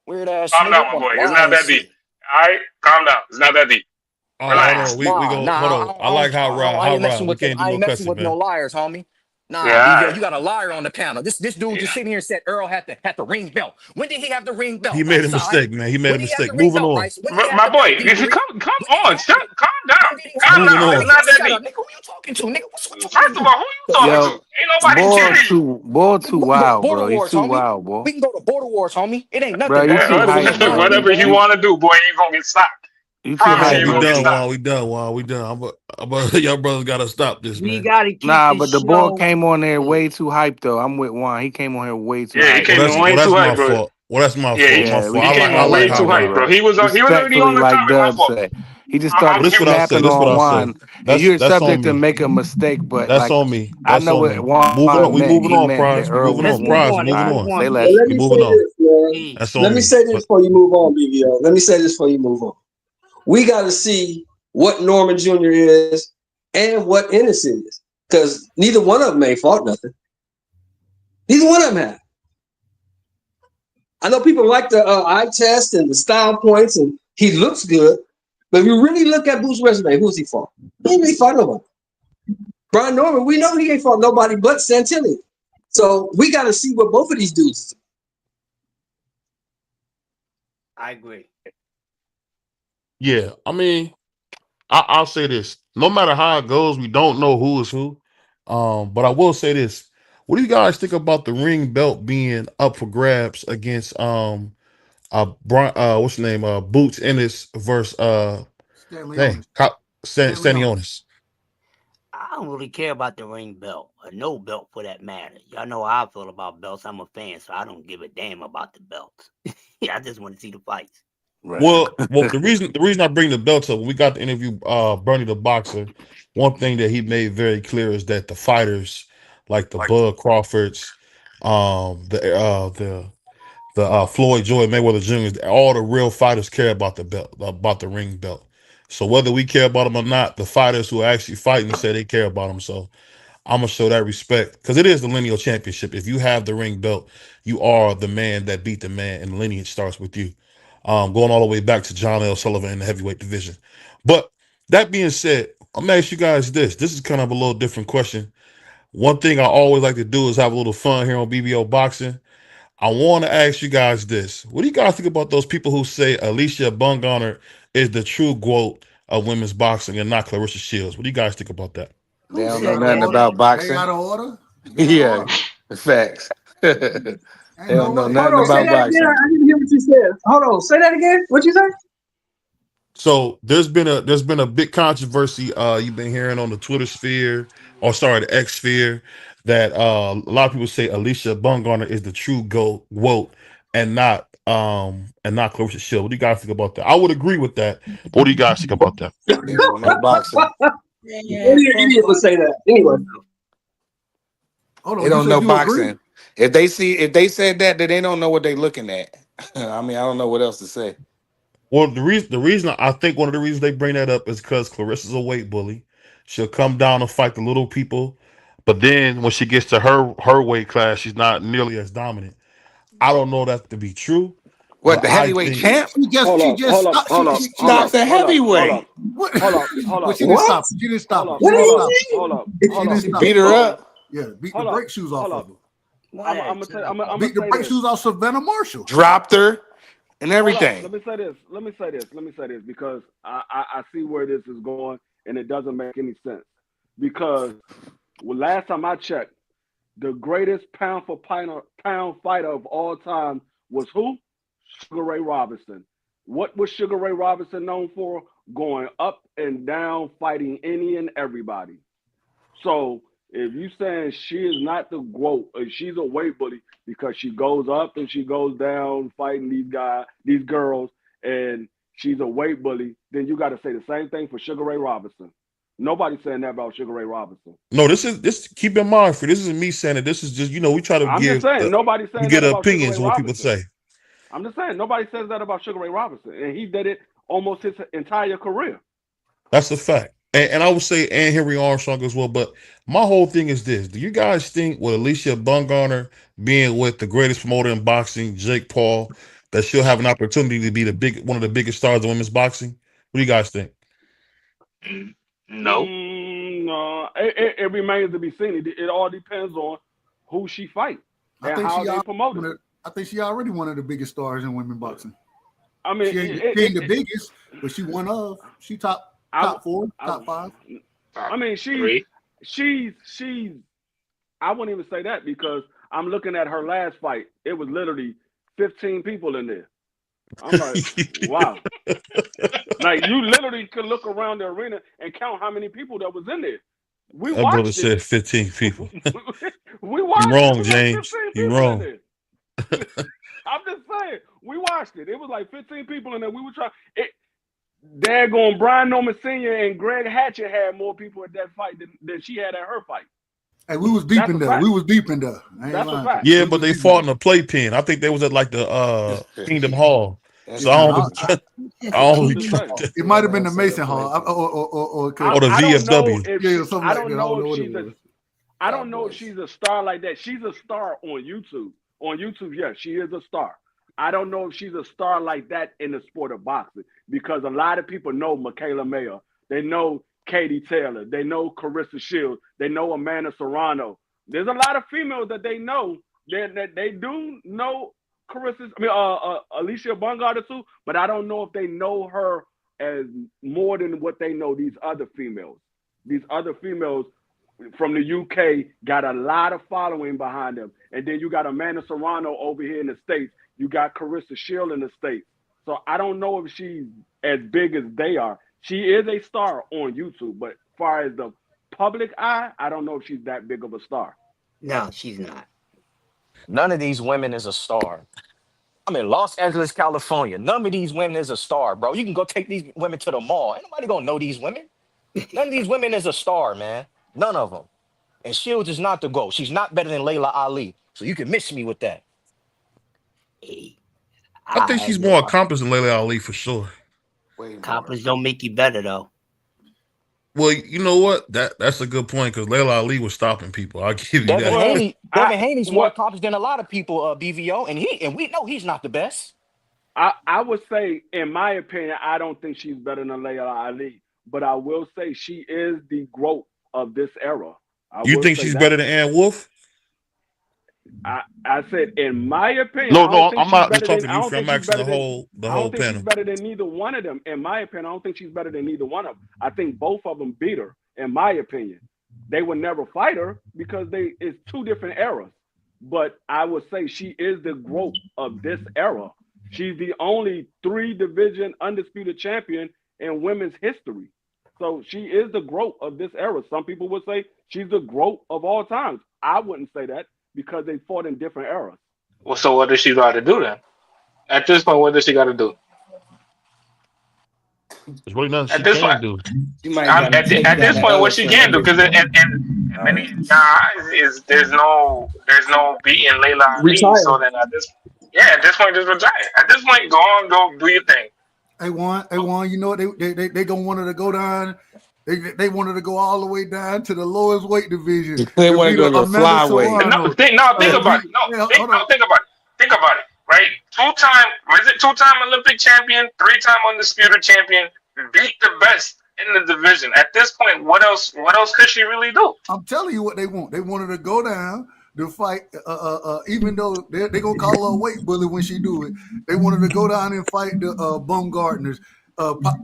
S11: Weird ass.
S9: I'm not, my boy. It's not that deep. All right, calm down. It's not that deep.
S4: All right, hold
S9: Relax.
S4: on. We go. Hold on. I like how
S11: I
S4: How
S11: ain't messing
S4: Rod. We
S11: with them.
S4: can't do
S11: I
S4: no
S11: ain't messing
S4: cussing,
S11: with no
S4: man.
S11: liars, homie. Nah,
S9: Yeah, all
S11: BVO,
S9: right.
S11: you got a liar on the panel. This dude
S9: Yeah.
S11: just sitting here and said Earl had the ring belt. When did he have the ring
S4: He
S11: belt,
S4: made a
S11: Rice? All right.
S4: mistake, man. He made a
S11: When did he have
S4: mistake.
S11: the ring
S4: Moving
S11: belt,
S4: on.
S11: Rice? When did he have
S9: My
S11: the
S9: boy,
S11: belt,
S9: if you
S11: B3?
S9: come
S11: When did he
S9: on,
S11: have it?
S9: calm down.
S11: When did he have
S9: Calm
S11: it?
S4: Moving
S9: down.
S11: Nigga,
S9: It's
S4: on.
S11: nigga,
S9: not that
S11: shut up.
S9: deep.
S11: Nigga, who you talking to? Nigga, what
S9: First of all, who you talking to?
S7: Yo,
S9: Ain't nobody kidding you.
S7: boy, too
S11: we can go to
S7: wild,
S11: border
S7: bro. He's
S11: wars,
S7: too
S11: homie.
S7: wild, boy.
S11: We can go to border wars, homie. It ain't
S7: Bro,
S11: nothing,
S7: you
S11: bro.
S7: too
S11: Niggas losing
S7: hype,
S11: their
S7: bro.
S11: mind,
S7: You
S9: Whatever you
S11: man.
S7: you
S9: want to do, boy, you ain't gonna get stopped.
S7: you too
S9: Promise
S4: All
S9: you,
S4: right,
S9: you
S7: hype,
S9: ain't
S4: we
S9: gonna
S7: bro.
S9: get
S4: done,
S9: stopped.
S4: Juan. We done, Juan. We done. Y'all brothers gotta stop this,
S5: We
S4: man.
S5: got to keep
S7: Nah,
S5: the
S7: but the boy
S5: show.
S7: came on there way too hype though. I'm with Juan. He came on here way too
S9: Yeah, he
S7: hype,
S9: came in
S7: man.
S9: way
S4: That's
S9: too
S4: my
S9: hype, bro.
S4: fault. Well, that's my
S9: Yeah,
S4: fault.
S9: he,
S4: My
S7: Yeah, we
S4: fault.
S9: he
S7: can't
S9: came
S7: have
S9: on
S4: I like
S9: way
S7: that
S4: how
S9: too
S7: either,
S9: hype,
S4: Rod.
S9: bro.
S7: bro.
S9: He was already
S7: Respectfully,
S9: on the
S7: like
S9: topic. My
S7: Dub
S9: fault.
S7: said, he just
S9: I'm
S7: started
S4: This
S9: gonna
S4: what
S9: give it
S4: I
S9: to
S4: say.
S7: snapping
S4: This what
S7: on
S4: I say.
S7: Juan, and you're
S4: That's on
S7: subject to
S4: me.
S7: make a mistake. But
S4: That's
S7: like,
S4: on me.
S7: I
S4: That's
S7: know
S4: on
S7: what
S4: me. Moving on.
S7: Juan
S4: We
S7: meant.
S4: moving
S7: He
S4: on,
S7: meant that
S4: prize. We
S7: Earl
S4: moving
S7: was
S5: Let's
S4: on.
S7: winning.
S5: move
S4: Prize. We
S5: on.
S4: moving
S5: Let's
S7: All
S5: move
S7: right,
S4: on.
S7: say
S5: on.
S10: Well,
S7: less.
S10: let
S4: We
S10: me say
S4: moving on.
S10: this, man.
S4: That's
S10: Let
S4: on
S10: me
S4: me.
S10: say this
S4: But
S10: before you move on, BVO. Let me say this before you move on. We got to see what Norman Jr. is and what Ennis is, because neither one of them ain't fought nothing. Neither one of them have. I know people like the eye test and the style points, and he looks good. But if you really look at Boo's resume, who's he fought? He ain't really fought nobody. Brian Norman, we know he ain't fought nobody but Santilli. So we got to see what both of these dudes is.
S5: I agree.
S4: yeah, I mean, I'll say this. No matter how it goes, we don't know who is who. But I will say this. What do you guys think about the ring belt being up for grabs against what's the name? Boots Ennis versus
S8: Stanley
S4: dang,
S8: Onis. Stanley Onis.
S4: Onis.
S5: I don't really care about the ring belt or no belt for that matter. Y'all know how I feel about belts. I'm a fan, so I don't give a damn about the belts. I just want to see the fights.
S7: Right.
S4: Well, the reason I bring the belts up, when we got to interview Bernie the boxer. One thing that he made very clear is that the fighters, like the Bud Crawfords, the Floyd Joy Mayweather Jr., all the real fighters care about the belt, about the ring belt. So whether we care about them or not, the fighters who are actually fighting say they care about them. So I'm gonna show that respect because it is the lineal championship. If you have the ring belt, you are the man that beat the man, and the lineage starts with you. Going all the way back to John L. Sullivan in the heavyweight division. But that being said, I'm gonna ask you guys this. This is kind of a little different question. One thing I always like to do is have a little fun here on BBO Boxing. I want to ask you guys this. What do you guys think about those people who say Alicia Bumgarner is the true GOAT of women's boxing and not Clarissa Shields? What do you guys think about that?
S7: They
S5: Who
S7: don't
S8: They
S7: know
S5: said
S8: out of
S7: nothing
S5: that?
S8: order.
S7: about
S8: They
S7: boxing.
S8: out of order. They out of
S7: Yeah,
S8: order.
S7: facts. They
S8: Ain't no
S7: don't know
S8: way.
S10: Hold
S7: nothing
S10: on, say
S7: about
S10: that again.
S7: boxing.
S10: I didn't hear what you said. Hold on, say that again. What you say?
S4: So there's been a big controversy you've been hearing on the Twitter sphere, or sorry, the X sphere, that a lot of people say Alicia Bumgarner is the true GOAT and not Clarissa Shields. What do you guys think about that? I would agree with that. But what do you guys think about that?
S7: They don't know boxing.
S10: Only an idiot would say that. Anyway.
S8: Hold
S7: They
S8: on. You
S7: don't know
S8: said you agree?
S7: boxing. If they said that, then they don't know what they're looking at. I mean, I don't know what else to say.
S4: Well, the reason I think one of the reasons they bring that up is because Clarissa's a weight bully. She'll come down and fight the little people, but then when she gets to her weight class, she's not nearly as dominant. I don't know that to be true,
S7: What,
S4: but
S7: the
S4: I
S7: heavyweight
S4: think
S7: champ?
S8: She just stopped.
S7: She stops at heavyweight.
S8: What?
S6: Hold
S8: Well,
S6: up,
S8: she didn't
S10: What?
S8: stop her. She didn't stop
S6: hold
S8: her.
S6: up,
S8: She
S10: What
S8: didn't
S10: do
S6: hold
S10: you
S6: up,
S8: stop
S10: mean?
S6: hold up,
S8: her. She
S6: hold
S8: didn't
S6: up,
S7: She
S8: stop
S7: beat
S8: her.
S7: her
S6: hold up,
S7: up.
S8: Yeah, beat the
S6: hold up,
S8: brake shoes off
S6: hold
S8: of
S6: up.
S8: her.
S6: I'm gonna tell. I'm
S8: Beat
S6: gonna
S8: the
S6: say
S8: brake
S6: this.
S8: shoes off Savannah Marshall.
S7: Dropped her and
S6: Hold up.
S7: everything.
S6: Let me say this. Let me say this because I see where this is going and it doesn't make any sense. Because last time I checked, the greatest pound for pound fighter of all time was who? Sugar Ray Robinson. What was Sugar Ray Robinson known for? Going up and down, fighting any and everybody. So if you saying she is not the GOAT, she's a weight bully because she goes up and she goes down fighting these girls, and she's a weight bully, then you got to say the same thing for Sugar Ray Robinson. Nobody's saying that about Sugar Ray Robinson.
S4: no. This. Keep in mind, for this isn't me saying it. This is just we try to
S6: I'm just saying nobody's
S4: we
S6: saying
S4: get
S6: that about Sugar Ray
S4: opinions on what people
S6: Robinson.
S4: say.
S6: I'm just saying nobody says that about Sugar Ray Robinson, and he did it almost his entire career.
S4: That's a fact. And I would say and Henry Armstrong as well. But my whole thing is this. Do you guys think with Alicia Bumgarner being with the greatest promoter in boxing, Jake Paul, that she'll have an opportunity to be one of the biggest stars in women's boxing? What do you guys think?
S9: No.
S6: No, it remains to be seen. It all depends on who she fight and how they promote it.
S8: I think she already one of the biggest stars in women's boxing.
S6: I mean,
S8: she ain't the biggest, but she one of. She top 4, top 5.
S6: I mean, she's. I wouldn't even say that because I'm looking at her last fight. It was literally 15 people in there. I'm like, wow. Like, you literally could look around the arena and count how many people that was in there.
S4: That brother said 15 people.
S6: We watched
S4: You're wrong,
S6: it.
S4: James. You're wrong.
S6: I'm just saying, we watched it. It was like 15 people in there. We were trying. Daggone Brian Norman Sr. and Greg Hatchett had more people at that fight than she had at her fight.
S8: Hey, we was deep in there. We was deep in there.
S6: That's a fact.
S4: Yeah, but they fought in a playpen. I think they was at like the Kingdom Hall. So
S8: it might have been the Mason Hall or the
S4: VFW.
S6: I don't know if she's a star like that. She's a star on YouTube. On YouTube, yes, she is a star. I don't know if she's a star like that in the sport of boxing because a lot of people know Michaela Mayer. They know Katie Taylor. They know Carissa Shields. They know Amanda Serrano. There's a lot of females that they know. They do know Alicia Baumgartner too, but I don't know if they know her as more than what they know these other females. These other females from the UK got a lot of following behind them. And then you got Amanda Serrano over here in the States. You got Carissa Shields in the States. So I don't know if she's as big as they are. She is a star on YouTube, but as far as the public eye, I don't know if she's that big of a star.
S5: No, she's not.
S11: None of these women is a star. I'm in Los Angeles, California. None of these women is a star, bro. You can go take these women to the mall. Ain't nobody gonna know these women. None of these women is a star, man. None of them. And Shields is not the GOAT. She's not better than Layla Ali. So you can miss me with that.
S4: I think she's more accomplished than Layla Ali for sure.
S5: Accomplished don't make you better though.
S4: Well, you know what? That's a good point because Layla Ali was stopping people. I'll give you that.
S11: Devin Haney's more accomplished than a lot of people, BVO, and we know he's not the best.
S6: I would say, in my opinion, I don't think she's better than Layla Ali, but I will say she is the GOAT of this era.
S4: You think she's better than Ann Wolfe?
S6: I said, in my opinion.
S4: No, I'm not just talking to you. I'm asking the whole panel.
S6: She's better than neither one of them. In my opinion, I don't think she's better than neither one of them. I think both of them beat her. In my opinion, they would never fight her because it's two different eras. But I would say she is the GOAT of this era. She's the only 3-division undisputed champion in women's history. So she is the GOAT of this era. Some people would say she's the GOAT of all times. I wouldn't say that because they fought in different eras.
S9: Well, so what does she got to do then? At this point, what does she got to do?
S4: There's really nothing
S9: at this point,
S4: do.
S9: At this point, what she can do, because in many eyes there's no beating Layla Ali. So then at this point, just retire. At this point, go do your thing.
S8: Hey Juan, you know what they gonna want her to go down. They wanted to go all the way down to the lowest weight division.
S7: They want to go to the flyweight.
S9: Think about it. Think about it. Right? Two-time Olympic champion, 3-time undisputed champion, beat the best in the division. At this point, what else could she really do?
S8: I'm telling you what they want. They wanted to go down to fight, even though they're gonna call her a weight bully when she do it. They wanted to go down and fight the Baumgartners.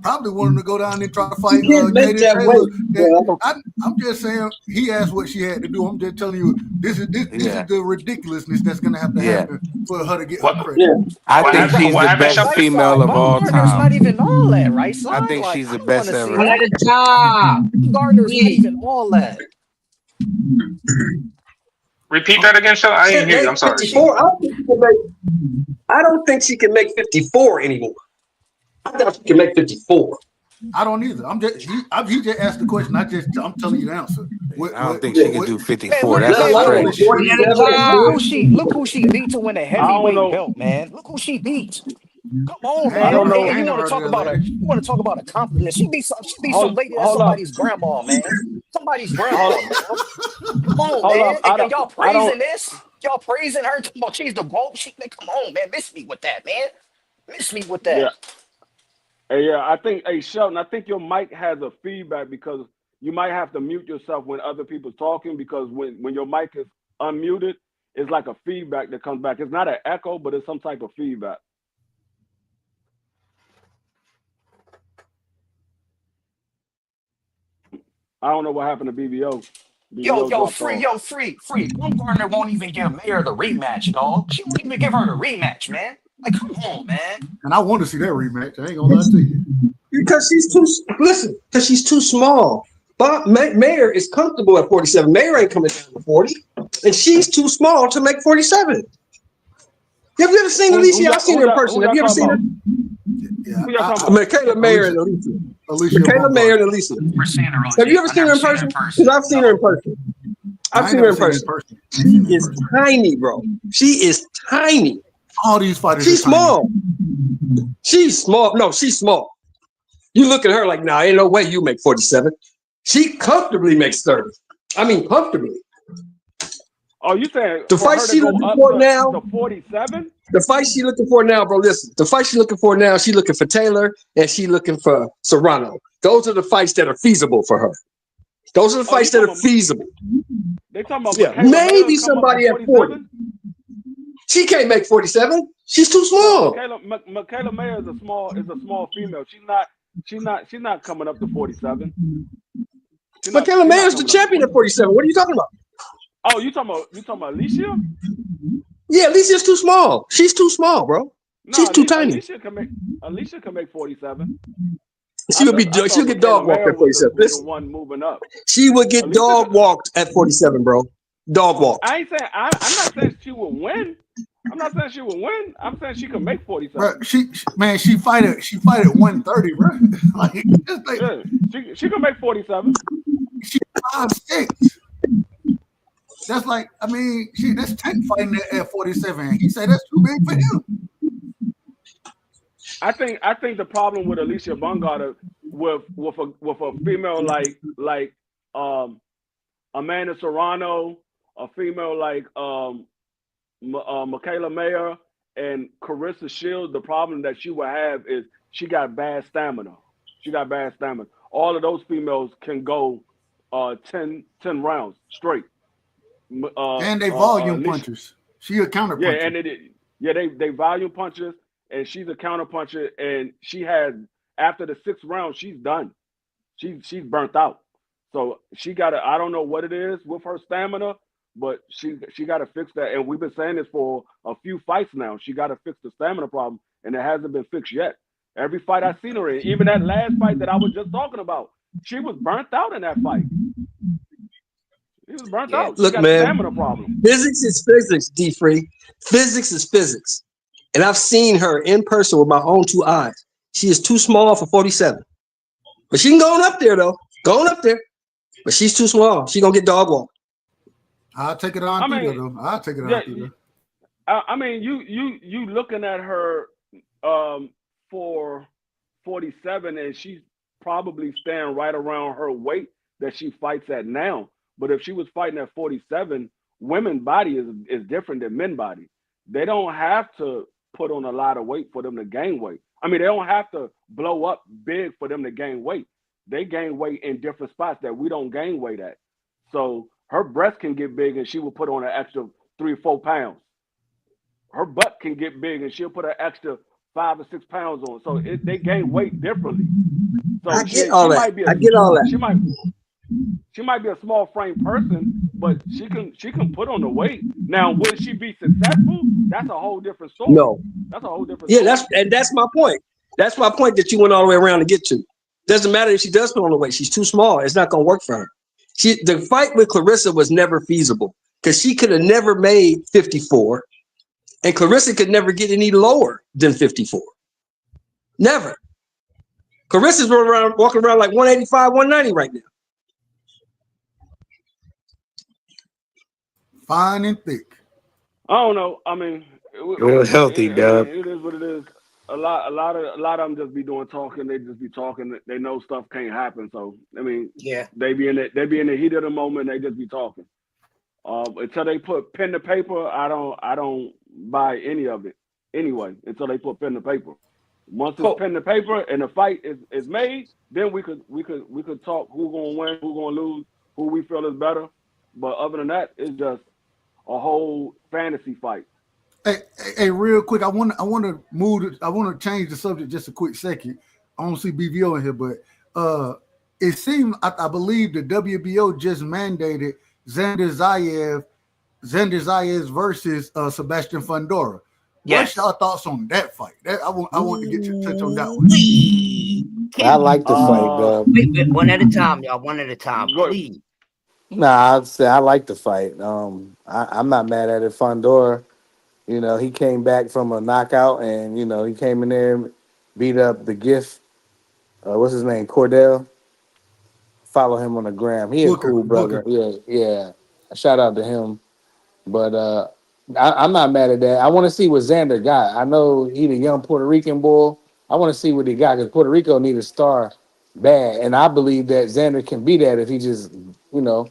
S8: Probably wanted to go down and try to fight Katie Taylor. I'm just saying he asked what she had to do. I'm just telling you this is the ridiculousness that's gonna have to happen for her to get her credit.
S7: I think she's the best female of all time.
S11: It's not even all that, right? So
S7: I think she's the best ever.
S11: Gardner's not even all that.
S9: Repeat that again, Sean. I didn't hear you. I'm sorry.
S10: 54, I don't think she can make 54 anymore. I doubt she can make 54.
S8: I don't either. He just asked the question. I'm telling you the answer.
S7: I don't think she can do 54. That's a stretch.
S11: Look who she beat to win a heavyweight belt, man. Look who she beat. Come on, man. You want to talk about her? You want to talk about accomplishment? She beat some lady that's somebody's grandma, man. Somebody's grandma. Man. Come on, man. And y'all praising this? Y'all praising her, talking about she's the GOAT. Come on, man. Miss me with that, man. Miss me with
S6: Yeah.
S11: that.
S6: Hey, yeah, I think, hey, Sheldon, I think your mic has a feedback because you might have to mute yourself when other people's talking because when your mic is unmuted, it's like a feedback that comes back. It's not an echo, but it's some type of feedback. I don't know what happened to BBO. BBO dropped off.
S11: Free. Baumgartner won't even give Mayor the rematch, dog. She won't even give her the rematch, man. Like, come on, man.
S8: And I want to see that rematch. I ain't gonna lie to you.
S10: Because she's too small. Mayor is comfortable at 47. Mayor ain't coming down to 40. And she's too small to make 47. Have you ever seen Alicia? I've seen her in person. Have you ever seen her?
S8: Yeah,
S10: Michaela Mayer and Alicia. Michaela Mayer and Alicia. Have you ever seen her in person? Because I've seen her in person. I've seen her in person. She is tiny, bro. She is tiny.
S8: All these fighters.
S10: She's small. She's small. No, she's small. You look at her like, nah, ain't no way you make 47. She comfortably makes 30. I mean, comfortably.
S6: Oh, you saying
S10: the fight she looking for now?
S6: The 47.
S10: The fight she looking for now, bro. Listen, the fight she looking for now. She looking for Taylor and she looking for Serrano. Those are the fights that are feasible for her. Those are the fights that are feasible.
S6: They talking about
S10: maybe somebody at 40. She can't make 47. She's too small.
S6: Michaela Mayer is a small female. She's not coming up to 47.
S10: Michaela Mayer's the champion at 47. What are you talking about?
S6: Oh, you talking about Alicia?
S10: Yeah, Alicia's too small. She's too small, bro.
S6: No,
S10: she's too tiny.
S6: Alicia can make 47.
S10: She'll get dog walked at 47.
S6: The one moving up.
S10: She would get dog walked at 47, bro. Dog walked.
S6: I ain't saying I'm not saying she will win. I'm saying she can make 47.
S8: Bro, she fight at 130, bro.
S6: She can make 47.
S8: She's 5'6". That's like, I mean, that's Tank fighting at 47. He said that's too big for him.
S6: I think the problem with Alicia Baumgartner with a female like Amanda Serrano, a female like Michaela Mayer and Carissa Shields, the problem that she will have is she got bad stamina. All of those females can go 10 rounds straight.
S8: And they volume punchers. She a counter puncher.
S6: Yeah, and they volume punchers, and she's a counter puncher. And she had after the 6th round, she's done. She's burnt out. So she got to. I don't know what it is with her stamina, but she got to fix that. And we've been saying this for a few fights now. She got to fix the stamina problem, and it hasn't been fixed yet. Every fight I've seen her in, even that last fight that I was just talking about, she was burnt out in that fight. He was burnt out.
S10: Look, man, stamina problem. Physics is physics, D-Free. Physics is physics. And I've seen her in person with my own 2 eyes. She is too small for 47. But she can go on up there, though. Going up there. But she's too small. She going to get dog walked.
S8: I'll take it on though. I'll take it on.
S6: I mean, you looking at her for 47, and she's probably staying right around her weight that she fights at now. But if she was fighting at 47, women's body is different than men's body. They don't have to put on a lot of weight for them to gain weight. I mean, they don't have to blow up big for them to gain weight. They gain weight in different spots that we don't gain weight at. So her breast can get big and she will put on an extra 3 or 4 pounds. Her butt can get big and she'll put an extra 5 or 6 pounds on. So they gain weight differently. So
S10: I get all that.
S6: She might be a small frame person, but she can put on the weight. Now, will she be successful? That's a whole different story.
S10: No,
S6: that's a whole different story.
S10: That's my point. That's my point that you went all the way around to get to. Doesn't matter if she does put on the weight. She's too small. It's not going to work for her. The fight with Clarissa was never feasible because she could have never made 54, and Clarissa could never get any lower than 54. Never. Carissa's walking around like 185, 190 right now.
S8: Fine and thick.
S6: I don't know. I mean,
S7: real healthy, Dub.
S6: It is what it is. A lot of them just be doing talking. They just be talking. They know stuff can't happen. So I mean,
S5: yeah,
S6: they be in the heat of the moment. They just be talking. Until they put pen to paper, I don't buy any of it anyway. Until they put pen to paper. Once it's pen to paper and the fight is made, then we could talk who's gonna win, who's gonna lose, who we feel is better. But other than that, it's just a whole fantasy fight.
S8: Hey, real quick, I want to change the subject just a quick second. I don't see BVO in here, but it seems I believe the WBO just mandated Xander Zayas versus Sebastian Fundora. What's y'all thoughts on that fight? I want to get your touch on that one.
S7: I like the fight, though.
S5: Wait, one at a time, y'all. One at a time, please.
S7: Nah, I'd say I like the fight. I'm not mad at it. Fundora, you know, he came back from a knockout, and you know, he came in there and beat up the gift. What's his name? Cordell. Follow him on the gram. He a cool brother. Yeah. Shout out to him. But I'm not mad at that. I want to see what Xander got. I know he the young Puerto Rican boy. I want to see what he got because Puerto Rico need a star bad, and I believe that Xander can be that if he just, you know,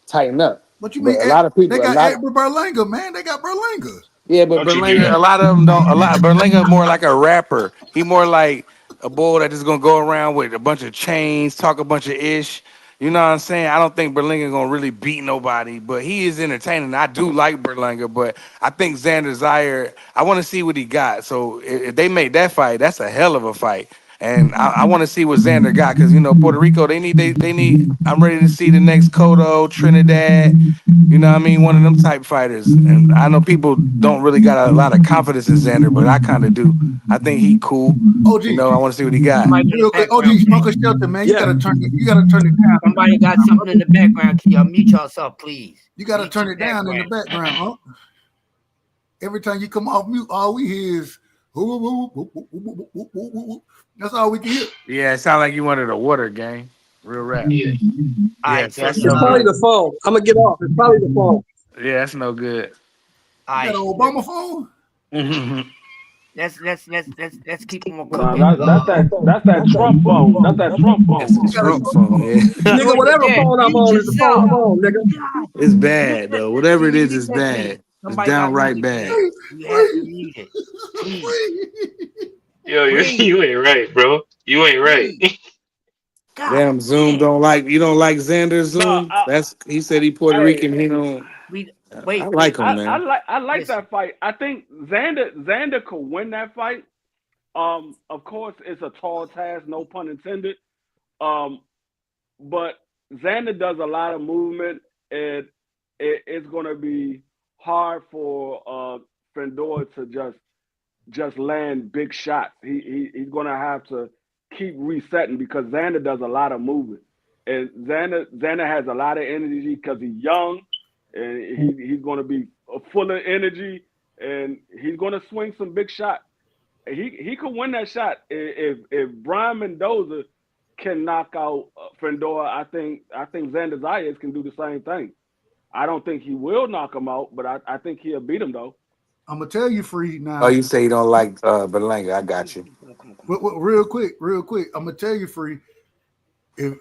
S7: tighten up.
S8: What you mean?
S7: A lot of people.
S8: They got Edwin Berlanga, man. They got Berlanga.
S7: Yeah, but Berlanga, a lot of them don't. Berlanga more like a rapper. He more like a boy that just gonna go around with a bunch of chains, talk a bunch of ish. You know what I'm saying? I don't think Berlanga gonna really beat nobody, but he is entertaining. I do like Berlanga, but I think Xander Zaire, I want to see what he got. So if they make that fight, that's a hell of a fight. And I want to see what Xander got because you know Puerto Rico they need. I'm ready to see the next Cotto, Trinidad. You know what I mean? One of them type fighters. And I know people don't really got a lot of confidence in Xander, but I kind of do. I think he cool.
S8: OG,
S7: you know, I want to see what he got.
S8: Real quick, OG, smoke a shelter, man. You gotta turn it down.
S5: Somebody got something in the background. Can y'all mute yourself, please?
S8: You gotta turn it down in the background, huh? Every time you come off mute, all we hear is that's all we can hear.
S7: Yeah, it sounds like you wanted a water game. Real rap.
S10: Yeah. It's probably the phone. I'm gonna get off. It's probably the phone.
S7: Yeah, that's no good.
S8: You got an Obama phone?
S5: Let's keep him on.
S6: That's that Trump phone. That's that Trump phone.
S7: That's the Trump phone, yeah.
S10: Nigga, whatever phone I'm on is the phone I'm on, nigga.
S7: It's bad though. Whatever it is bad. It's downright bad.
S5: You have to mute it. Please.
S9: Yo, you ain't right, bro. You ain't right.
S7: Damn, Zoom don't like you. Don't like Xander Zoom? He said he Puerto Rican. He don't.
S5: Wait,
S7: I like him, man.
S6: I like that fight. I think Xander could win that fight. Of course, it's a tall task, no pun intended. But Xander does a lot of movement, and it's going to be hard for Fundora to just land big shots. He's going to have to keep resetting because Xander does a lot of movement, and Xander has a lot of energy because he's young, and he's going to be full of energy, and he's going to swing some big shots. He could win that shot if Brian Mendoza can knock out Fundora. I think Xander Zayas can do the same thing. I don't think he will knock him out, but I think he'll beat him though.
S8: I'm gonna tell you, Free. Now.
S7: Oh, you say you don't like Berlanga? I got you.
S8: Real quick. I'm gonna tell you, Free. If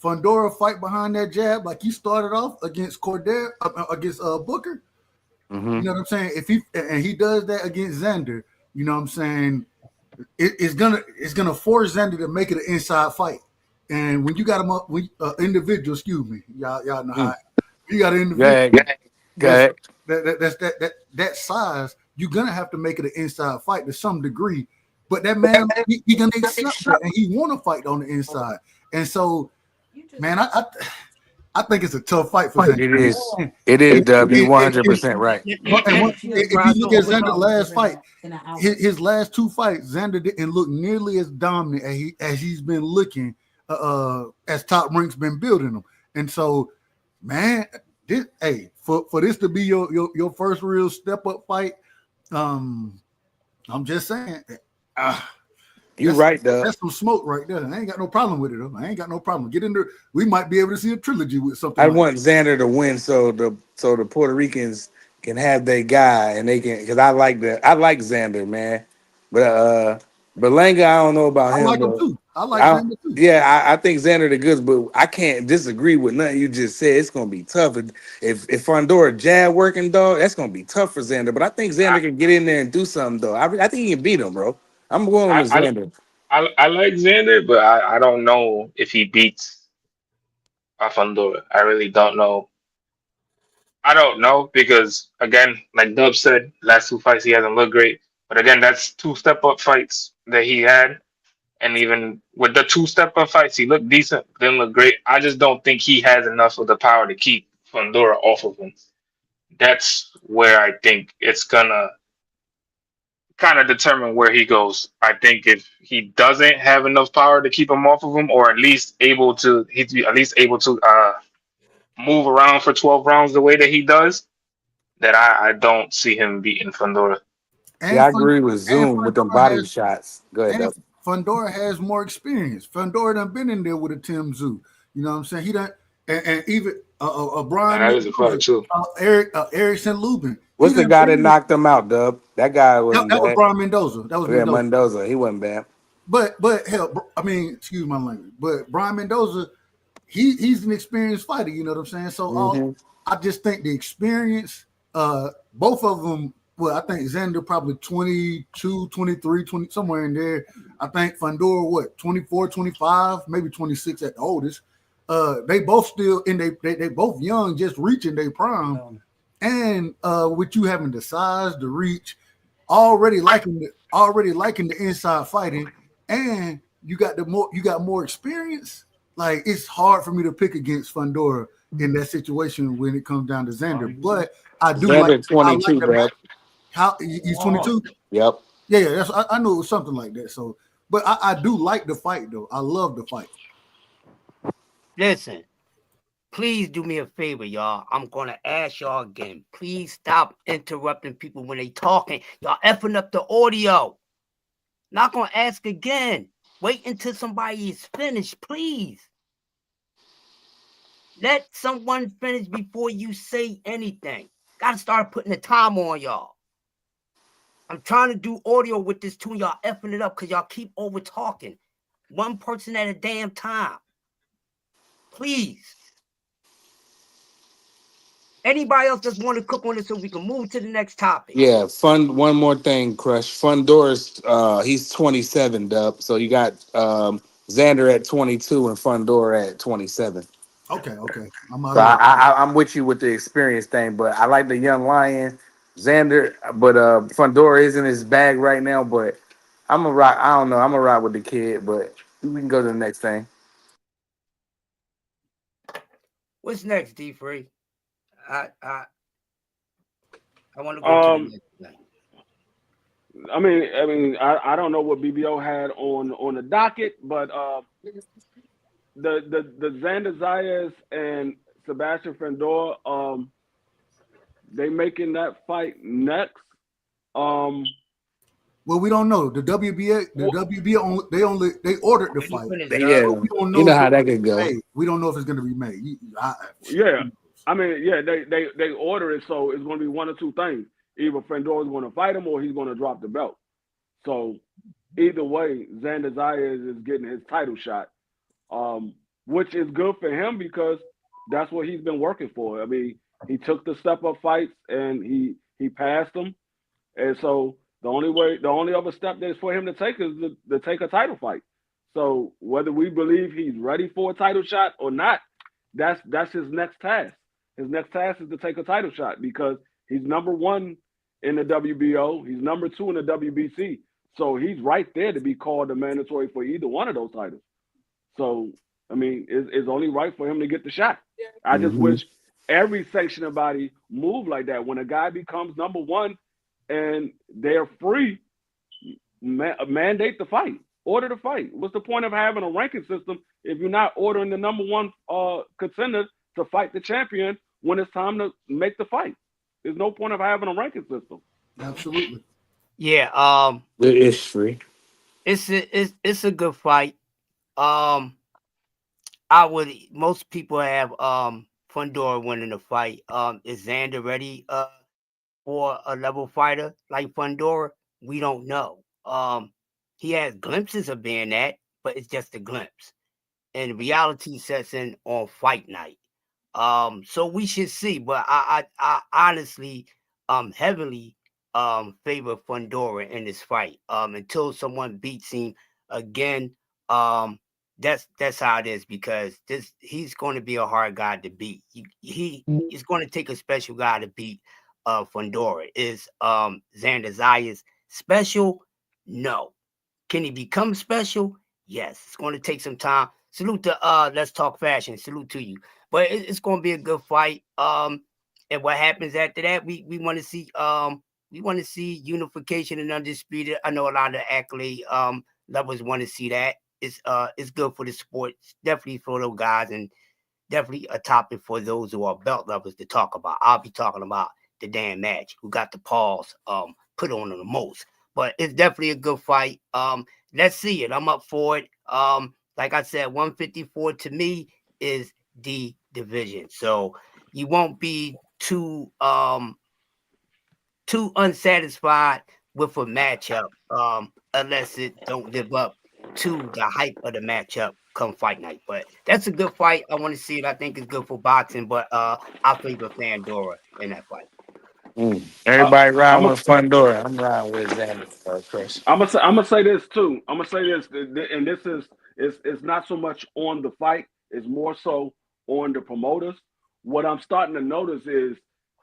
S8: Fundora fight behind that jab like he started off against Cordell, against Booker, you know what I'm saying? If he does that against Xander, you know what I'm saying? It's gonna force Xander to make it an inside fight. And when you got him up, individual, excuse me, y'all know how you got an individual. That size, you're gonna have to make it an inside fight to some degree. But that man, he gonna accept that, and he want to fight on the inside. And so, man, I think it's a tough fight for Xander.
S7: It is, W. 100% right.
S8: If you look at Xander's last fight, his last two fights, Xander didn't look nearly as dominant as he's been looking as Top Rank's been building him. And so, man, for this to be your first real step up fight, I'm just saying.
S7: You're right, though.
S8: That's some smoke right there. I ain't got no problem with it. Though. I ain't got no problem. Get in there. We might be able to see a trilogy with something.
S7: I want Xander to win, so the Puerto Ricans can have their guy, and they can. Because I like Xander, man. But Berlanga, I don't know about
S8: I
S7: him,
S8: like him
S7: but
S8: too. I like Xander too.
S7: I think Xander the goods, but I can't disagree with nothing you just said. It's gonna be tough. If Fondora jab working, dog, that's gonna be tough for Xander. But I think Xander can get in there and do something, though. I think he can beat him, bro. I'm going with
S9: I
S7: Xander.
S9: I like Xander, but I don't know if he beats Afandora. I really don't know. I don't know because again, like Dub said, last two fights he hasn't looked great. But again, that's two step up fights that he had. And even with the two step up fights, he looked decent, didn't look great. I just don't think he has enough of the power to keep Fondora off of him. That's where I think it's gonna kind of determine where he goes. I think if he doesn't have enough power to keep him off of him, or at least able to, he'd be at least able to move around for 12 rounds the way that he does, that I don't see him beating Fondora.
S7: See,
S8: And
S7: I
S8: Fun
S7: agree with
S8: and
S7: Zoom with them
S8: Fundora
S7: body
S8: has
S7: shots. Go ahead,
S8: and
S7: Dub.
S8: Fundora has more experience. Fundora done been in there with a Tim Zoo. You know what I'm saying? He done and even
S9: And
S8: Brian
S9: that is a fact too.
S8: Eric St. Lubin. He
S7: What's the
S8: done
S7: guy
S8: been
S7: that
S8: in there.
S7: knocked him out, Dub? That guy
S8: That,
S7: wasn't
S8: that was
S7: bad.
S8: Brian Mendoza. That was
S7: Yeah,
S8: Mendoza.
S7: Mendoza. He wasn't bad.
S8: But hell, I mean, excuse my language. But Brian Mendoza, he's an experienced fighter. You know what I'm saying? So
S7: Hmm.
S8: I just think the experience, both of them. Well, I think Xander probably 22, 23, 20, somewhere in there. I think Fundora, what, 24, 25, maybe 26 at the oldest. They both still in they both young, just reaching their prime. And with you having the size, the reach, already liking the inside fighting, and you got more experience. Like, it's hard for me to pick against Fundora in that situation when it comes down to Xander. But I
S7: Xander
S8: like
S7: 22,
S8: the
S7: Dub.
S8: match. How he's 22?
S7: Yep.
S8: Yeah, that's, I knew it was something like that. So, but I do like the fight though. I love the fight.
S5: Listen, please do me a favor, y'all. I'm gonna ask y'all again. Please stop interrupting people when they talking. Y'all effing up the audio. Not gonna ask again. Wait until somebody is finished, please. Let someone finish before you say anything. Gotta start putting the time on y'all. I'm trying to do audio with this too. Y'all effing it up because y'all keep over talking. One person at a damn time. Please. Anybody else just want to cook on it so we can move to the next topic?
S7: Yeah, one more thing, Crush. Fundora's he's 27, Dub. So you got Xander at 22 and Fundora at 27.
S8: Okay. I'm out
S7: So
S8: of that.
S7: I'm with you with the experience thing, but I like the young lion, Xander, but Fundora is in his bag right now, but I'm a rock. I don't know. I'm a rock with the kid, but we can go to the next thing.
S5: What's next, D3? I want to go to the next thing.
S6: I don't know what BBO had on the docket, but the Xander Zayas and Sebastian Fendor, they making that fight next.
S8: Well, we don't know. The WBA they ordered the fight.
S7: Yeah,
S8: So we don't
S7: you
S8: know
S7: know
S8: if
S7: how
S8: it's
S7: that could go.
S8: made. We don't know if it's going to be made.
S6: Yeah, they order it, so it's going to be one or two things. Either Fendor is going to fight him or he's going to drop the belt. So either way, Xander Zayas is getting his title shot, which is good for him because that's what he's been working for. I mean, he took the step up fights and he passed them, and so the only other step that's for him to take is to take a title fight. So whether we believe he's ready for a title shot or not, that's his next task. His next task is to take a title shot because he's number one in the WBO. He's number two in the WBC. So he's right there to be called a mandatory for either one of those titles. So, I mean, it's only right for him to get the shot. I just wish every sanctioning body moved like that. When a guy becomes number one and they're free, mandate the fight. Order the fight. What's the point of having a ranking system if you're not ordering the number one contender to fight the champion when it's time to make the fight? There's no point of having a ranking system.
S8: Absolutely.
S5: Yeah.
S7: It is free.
S5: It's a good fight. Most people have Fundora winning the fight. Is Xander ready for a level fighter like Fundora? We don't know. he has glimpses of being that, but it's just a glimpse. And reality sets in on fight night. So we should see, but I honestly heavily favor Fundora in this fight. Until someone beats him again. That's how it is, because he's going to be a hard guy to beat. He's going to take a special guy to beat Fundora. Is Xander Zayas special? No. Can he become special? Yes. It's going to take some time. Salute to Let's Talk Fashion. Salute to you. But it's going to be a good fight. And what happens after that? We want to see unification and undisputed. I know a lot of the accolade lovers want to see that. It's good for the sport. It's definitely for those guys, and definitely a topic for those who are belt lovers to talk about. I'll be talking about the damn match, who got the paws put on them the most. But it's definitely a good fight. Let's see it. I'm up for it. Like I said, 154 to me is the division. So you won't be too unsatisfied with a matchup unless it don't live up to the hype of the matchup come fight night. But that's a good fight. I want to see it. I think it's good for boxing, but I favor Pandora in that fight.
S7: Everybody riding
S6: I'm
S7: with Fundora. I'm riding with Xander, Chris.
S6: I'm gonna say this too. I'm gonna say this, and this is it's not so much on the fight. It's more so on the promoters. What I'm starting to notice is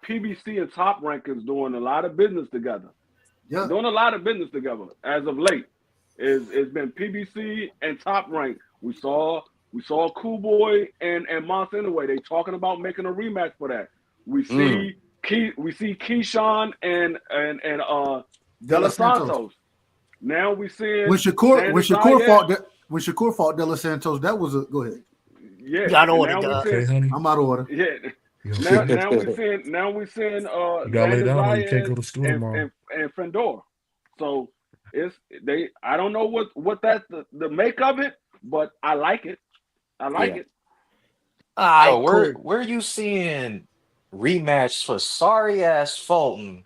S6: PBC and Top Rankings doing a lot of business together.
S8: Yeah.
S6: Doing a lot of business together as of late. It's been PBC and Top Rank. We saw Cool Boy and Monster Anyway. They talking about making a rematch for that. We see Keyshawn and De Los Santos. Now we see
S8: when Shakur fought De Los Santos, that was a go ahead.
S6: Yeah,
S5: got order,
S8: I'm out of order.
S6: Yeah. Now we seeing Xander Zayas and Fundora. So I don't know what that's the make of it, but I like it. I like it.
S11: Where are you seeing rematch for sorry ass Fulton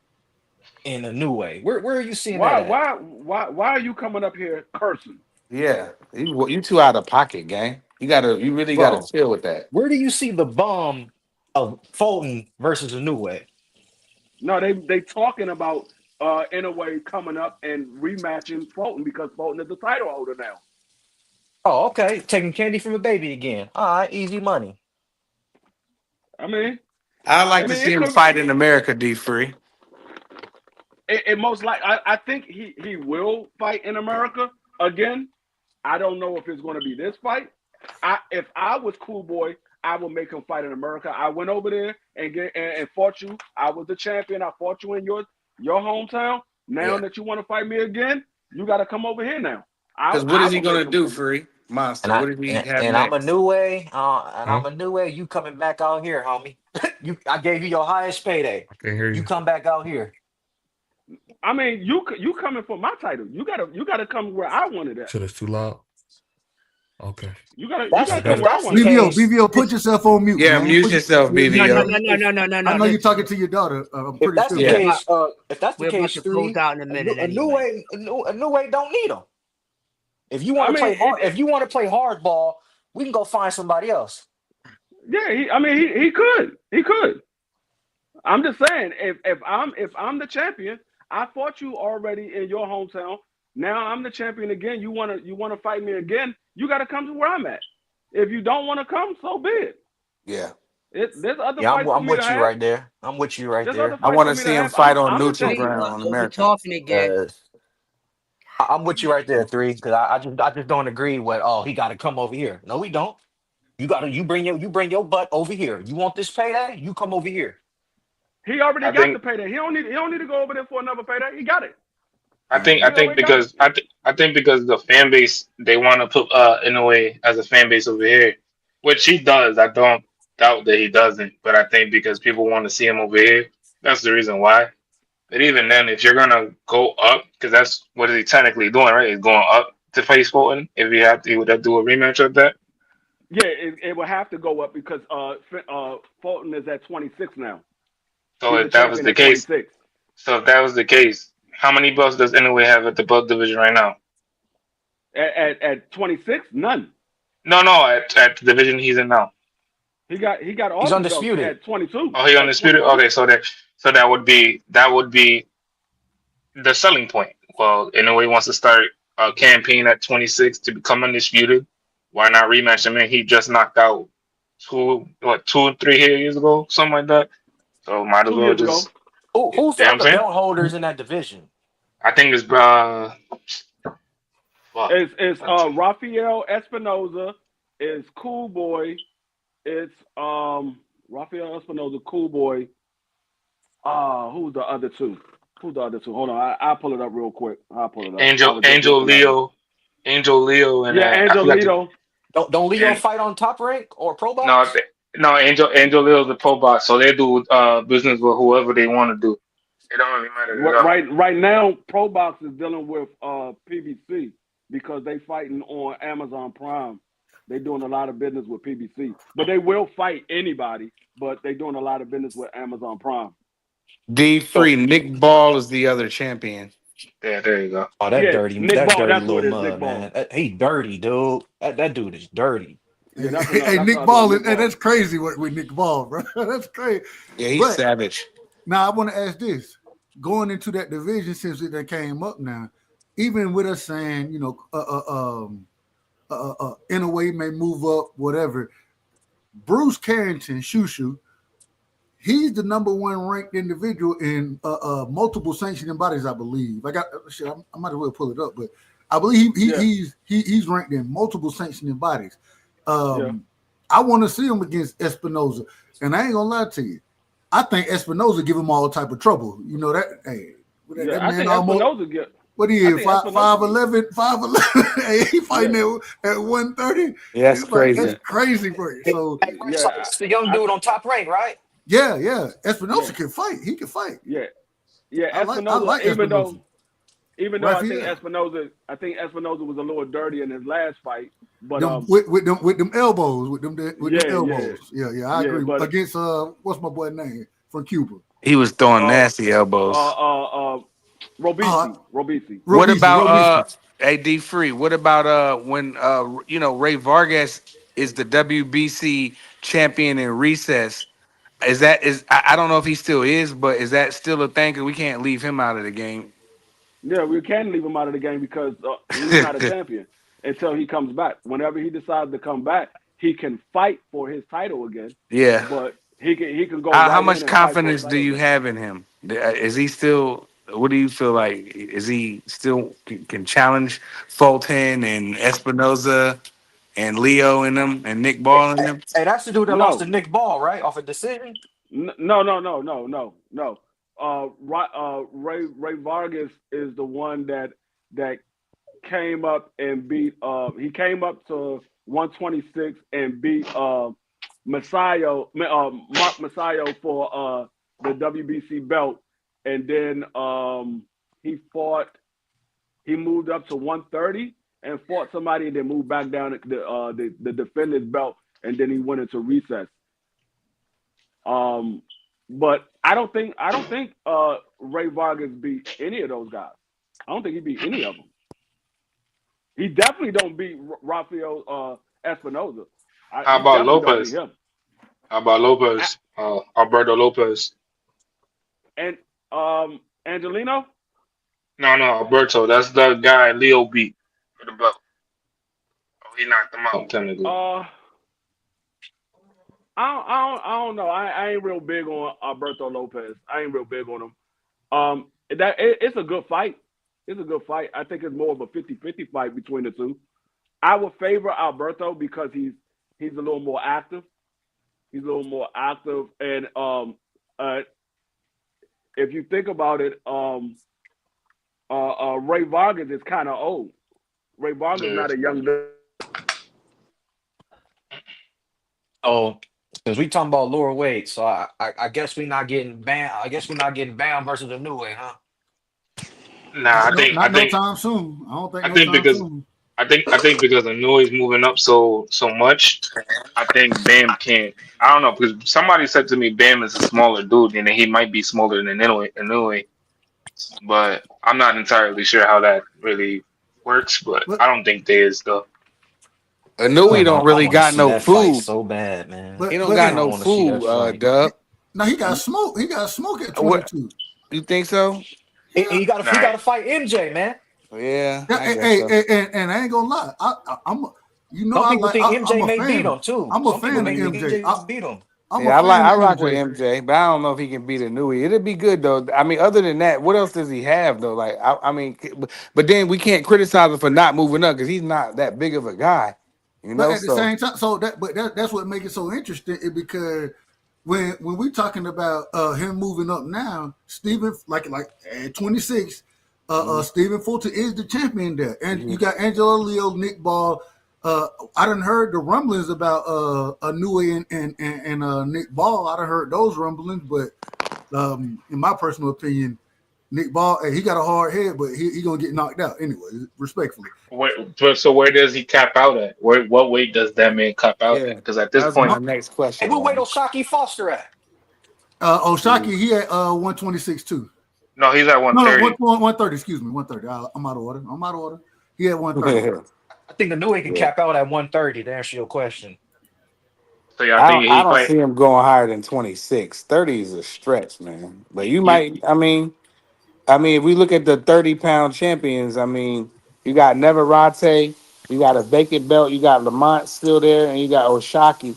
S11: in a new way? Where are you seeing that?
S6: Why are you coming up here cursing?
S7: Yeah, you too out of pocket, gang. You really gotta chill with that.
S11: Where do you see the bomb of Fulton versus a new way?
S6: No, they talking about in a way coming up and rematching Fulton because Fulton is the title holder now.
S11: Oh, okay. Taking candy from a baby again. All right, easy money.
S6: I mean,
S7: I like to see him fight in America, D-Free.
S6: It most like I think he will fight in America again. I don't know if it's going to be this fight. If I was Cool Boy, I would make him fight in America. I went over there and fought you. I was the champion. I fought you in your hometown. Now that you want to fight me again, you got to come over here now.
S7: Because what is he going to do, Free? Monster. What did he have
S11: and
S7: next?
S11: I'm a new way. I'm a new way. You coming back out here, homie? I gave you your highest payday.
S4: I can't hear you.
S11: You come back out here.
S6: I mean, you coming for my title. You gotta come where I wanted it.
S4: So that's too loud. Okay.
S6: You gotta come where I wanted it.
S8: BVO, put yourself on mute.
S7: Yeah, mute yourself, BVO.
S5: No.
S8: I know you're talking to your daughter. I'm pretty
S11: If that's the
S5: We're
S11: case,
S5: about to close out in a minute.
S11: a new way don't need him. If you want to play hardball, we can go find somebody else.
S6: Yeah, he could. I'm just saying, if I'm the champion, I fought you already in your hometown. Now I'm the champion again. You wanna fight me again? You got to come to where I'm at. If you don't want to come, so be it.
S7: Yeah.
S6: There's other
S11: Yeah,
S6: fights
S11: I'm
S6: for me
S11: with
S6: to
S11: you
S6: have.
S11: right there. I'm with you right there.
S7: I want to see him fight on neutral ground on
S5: We're
S7: America.
S5: talking again.
S11: I'm with you right there, 3, because I just don't agree with he got to come over here. No, we don't. You bring your butt over here. You want this payday? You come over here.
S6: He already got the payday. He don't need to go over there for another payday. He got it.
S9: I think because the fan base, they want to put in a way as a fan base over here, which he does. I don't doubt that he doesn't, but I think because people want to see him over here, that's the reason why. But even then, if you're gonna go up, because that's what is he technically doing, right? He's going up to face Fulton. If he would do a rematch of that.
S6: Yeah, it will have to go up because Fulton is at 26 now.
S9: So if that was the case, how many belts does Inoue have at the belt division right now?
S6: At 26, none.
S9: No, at the division he's in now.
S6: He got
S11: He's
S6: all his belts
S11: undisputed.
S6: at 22.
S9: Oh, he
S6: At
S9: undisputed.
S6: 22.
S9: Okay, so that would be the selling point. Well, in a way, he wants to start a campaign at 26 to become undisputed. Why not rematch him? He just knocked out 2 or 3 years ago, something like that. So might as
S6: 2
S9: well
S6: years ago.
S9: just.
S11: Who's
S9: You know
S11: the
S9: what I'm
S11: other
S9: saying?
S11: belt holders in that division?
S9: I think it's well,
S6: It's Rafael Espinoza, is Cool Boy. It's Rafael Espinoza, Cool Boy. Who's the other two? Hold on, I'll pull it up real quick. I'll pull it up. I was just looking at it.
S9: Angel Leo, and
S6: Yeah,
S9: I forgot
S6: Angelito.
S11: Don't Leo
S9: and
S11: fight on Top Rank or Pro
S9: no,
S11: Box?
S9: Angel Leo's the pro bot, so they do business with whoever they want to do. It don't really matter to them.
S6: Right now, Pro Box is dealing with PBC because they fighting on Amazon Prime. They doing a lot of business with PBC, but they will fight anybody. But they doing a lot of business with Amazon Prime. So
S7: D3, Nick Ball is the other champion.
S9: Yeah, there you go.
S11: Oh,
S6: yeah, Nick
S11: that
S6: Ball.
S11: dirty
S6: That's who
S11: little
S6: it is. Nick
S11: mud,
S6: Ball.
S11: man. He dirty, dude. That dude is dirty.
S6: Yeah, that's
S8: Hey,
S6: the
S8: Nick
S6: other
S8: Ball,
S6: Nick
S8: hey,
S6: Ball.
S8: that's crazy with Nick Ball, bro. That's crazy.
S7: Yeah, he's
S8: But
S7: savage.
S8: now I want to ask this: going into that division, since it came up now, even with us saying, in a way may move up, whatever. Bruce Carrington, Shushu, he's the number one ranked individual in multiple sanctioning bodies, I believe. I might as well pull it up, but I believe he's ranked in multiple sanctioning bodies. I want to see him against Espinoza, and I ain't gonna lie to you. I think Espinoza give him all type of trouble. You know that? Hey, that
S6: I
S8: man
S6: think
S8: almost.
S6: Espinoza get.
S8: What he is, 5'11", 5'11". Hey, he fighting at 130.
S7: Yeah, that's
S8: It's like,
S7: crazy.
S8: that's crazy for you. So
S11: Hey, it's the young dude on Top Rank, right?
S8: yeah. Espinoza can fight. He can fight.
S6: Yeah,
S8: I
S6: Espinoza.
S8: like Espinoza.
S6: Even though I think Espinoza was a little dirty in his last fight, but
S8: with them elbows, with them elbows. Yeah, I agree.
S6: But,
S8: against what's my boy name from Cuba?
S7: He was throwing nasty elbows.
S6: Robici.
S7: What about AD Free? What about when Ray Vargas is the WBC champion in recess? I don't know if he still is, but is that still a thing? Because we can't leave him out of the game.
S6: Yeah, we can leave him out of the game because he's not a champion until he comes back. Whenever he decides to come back, he can fight for his title again.
S7: Yeah,
S6: but he can go.
S7: How much confidence do you have in him? Is he still? What do you feel like? Is he still can challenge Fulton and Espinoza and Leo in them and Nick Ball in them?
S11: Hey, that's the dude that lost to Nick Ball, right? Off a decision?
S6: No. Ray Vargas is the one that came up and beat. He came up to 126 and beat Mark Masayo for the WBC belt, and then he moved up to 130 and fought somebody, and then moved back down the defender's belt, and then he went into recess. But I don't think Ray Vargas beat any of those guys. I don't think he beat any of them. He definitely don't beat Rafael Espinoza.
S9: How about Lopez? Alberto Lopez.
S6: And Angelino?
S9: No, Alberto. That's the guy Leo beat for the belt. Oh, he knocked him out technically.
S6: I don't know. I ain't real big on Alberto Lopez. I ain't real big on him. It's a good fight. It's a good fight. I think it's more of a 50-50 fight between the two. I would favor Alberto because he's a little more active. And if you think about it, Ray Vargas is kind of old. Ray Vargas is not a young dude.
S11: Oh, because we talking about lower weight, so I guess we're not getting banned. I guess we're not getting banned versus the new way, huh?
S9: Nah, I think
S8: no time soon. I don't think.
S9: I think because the noise moving up so much, I think Bam can't. I don't know, because somebody said to me Bam is a smaller dude and he might be smaller than Inoue, but I'm not entirely sure how that really works, but I don't think Diaz though.
S7: Anui
S11: Man,
S7: don't
S11: I
S7: really
S11: want to
S7: got
S11: see
S7: no
S11: that fight
S7: food.
S11: so bad, man.
S7: He
S8: But
S7: don't got
S11: I
S7: no
S11: want to see that
S7: food,
S11: fight.
S7: Dub.
S8: now he got smoke. He got smoke at
S7: What
S8: 22.
S7: you think so?
S11: And
S8: Yeah.
S11: he
S9: Nah,
S11: got to fight MJ, man.
S7: Yeah,
S8: Yeah,
S7: I guess so.
S8: and I ain't gonna lie. I'm, you know,
S11: Some people think
S8: I'm
S11: MJ
S8: a
S11: may beat
S8: fan.
S11: him too.
S8: I'm a
S11: Some people
S8: fan of
S11: may think
S8: MJ.
S11: MJ just beat him.
S8: I'm a
S7: Yeah,
S8: fan
S7: I
S8: of
S7: rock with
S8: MJ.
S7: MJ, but I don't know if he can beat Anui. It'd be good though. I mean, other than that, what else does he have though? Like, I mean, but then we can't criticize him for not moving up because he's not that big of a guy, you
S8: But
S7: know.
S8: at the
S7: So
S8: same time, that's what makes it so interesting is because when we talking about him moving up now, Stephen like at 26,
S7: mhm,
S8: Stephen Fulton is the champion there, and you
S7: mhm.
S8: got Angelo Leo, Nick Ball. I done heard the rumblings about Anui and Nick Ball. I done heard those rumblings, but in my personal opinion, Nick Ball, hey, he got a hard head, but he gonna get knocked out anyway. Respectfully.
S9: so where does he cap out at? What weight does that man cap out at?
S7: Yeah,
S9: Because at
S7: that
S9: this
S7: was my
S9: point,
S7: next
S11: Hey,
S7: question,
S11: what weight
S7: man.
S11: Oshaki Foster at?
S8: Oshaki, he at 126 too.
S9: no, he's at
S8: No,
S9: 130.
S8: 130. Excuse me, 130. I'm out of order. He at 130.
S11: I think the new can
S7: Yeah,
S11: cap out at 130 to answer your question.
S9: So y'all think
S7: I
S9: he
S7: don't
S9: fight?
S7: see him going higher than 26. 30 is a stretch, man. But you
S9: You,
S7: might. I mean, if we look at the 30-pound champions, I mean, you got Neverate, you got a vacant belt, you got Lamont still there, and you got Oshaki.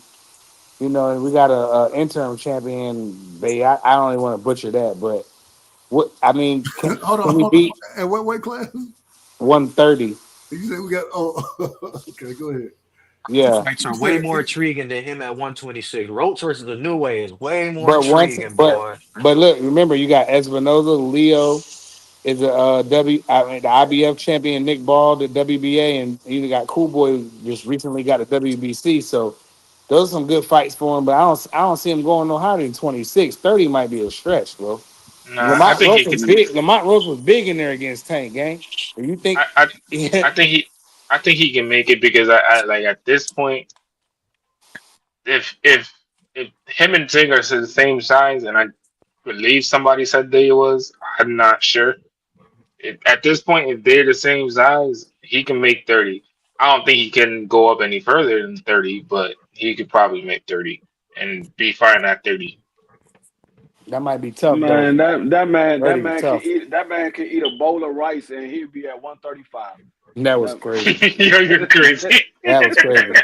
S7: You know, and we got a interim champion. I don't even want to butcher that, but what I mean, can
S8: Hold on,
S7: can we
S8: hold on.
S7: beat
S8: At what weight class?
S7: 130?
S8: You said we got. Oh, okay. Go ahead.
S7: Yeah,
S11: Fights
S8: You
S11: are way
S8: said
S11: more intriguing than him at 126. Roach versus the new way is way more
S7: but once,
S11: intriguing,
S7: but
S11: boy.
S7: but look, remember you got Espinoza, Leo is a the IBF champion, Nick Ball, the WBA, and you got Cool Boy just recently got a WBC. So those are some good fights for him, but I don't see him going no higher than 26. 30 might be a stretch, bro.
S9: nah, I think he can.
S7: Lamont Roach was big in there against Tank, gang. Do you think?
S9: I, I
S7: Yeah,
S9: I think he can make it because I like at this point, if him and Tig are the same size, and I believe somebody said they was, I'm not sure. At this point, if they're the same size, he can make 30. I don't think he can go up any further than 30, but he could probably make 30 and be fine at 30.
S7: that might be tough though.
S6: Man, that
S7: 30 be
S6: man can
S7: tough.
S6: eat a bowl of rice and he'd be at 135.
S7: That was
S6: That
S7: crazy.
S9: You're crazy.
S7: That was crazy.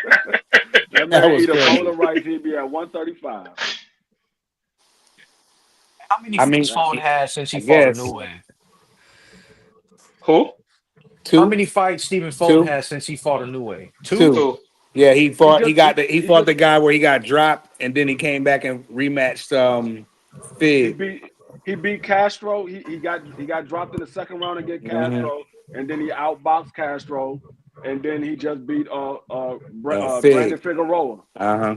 S6: that
S7: That
S6: man
S7: was
S6: eat a bowl
S7: crazy.
S6: of rice, he'd be at 135.
S11: How many
S7: I
S11: fights
S7: mean,
S11: Fold had since he
S7: I
S11: fought a new
S7: guess
S11: way?
S9: Who?
S11: How
S7: two,
S11: many fights Stephen Fold
S7: two,
S11: has since he fought a new way? Two?
S7: two.
S9: Who?
S7: Yeah, he
S6: He
S7: fought.
S6: just
S7: He
S6: he
S7: fought
S6: just
S7: the guy where he got dropped, and then he came back and rematched
S6: he
S7: Fig.
S6: beat Castro. He got dropped in the second round against
S7: Mm-hmm.
S6: Castro, and then he outboxed Castro, and then he just beat Brandon
S7: Fig.
S6: Figueroa.
S7: Uh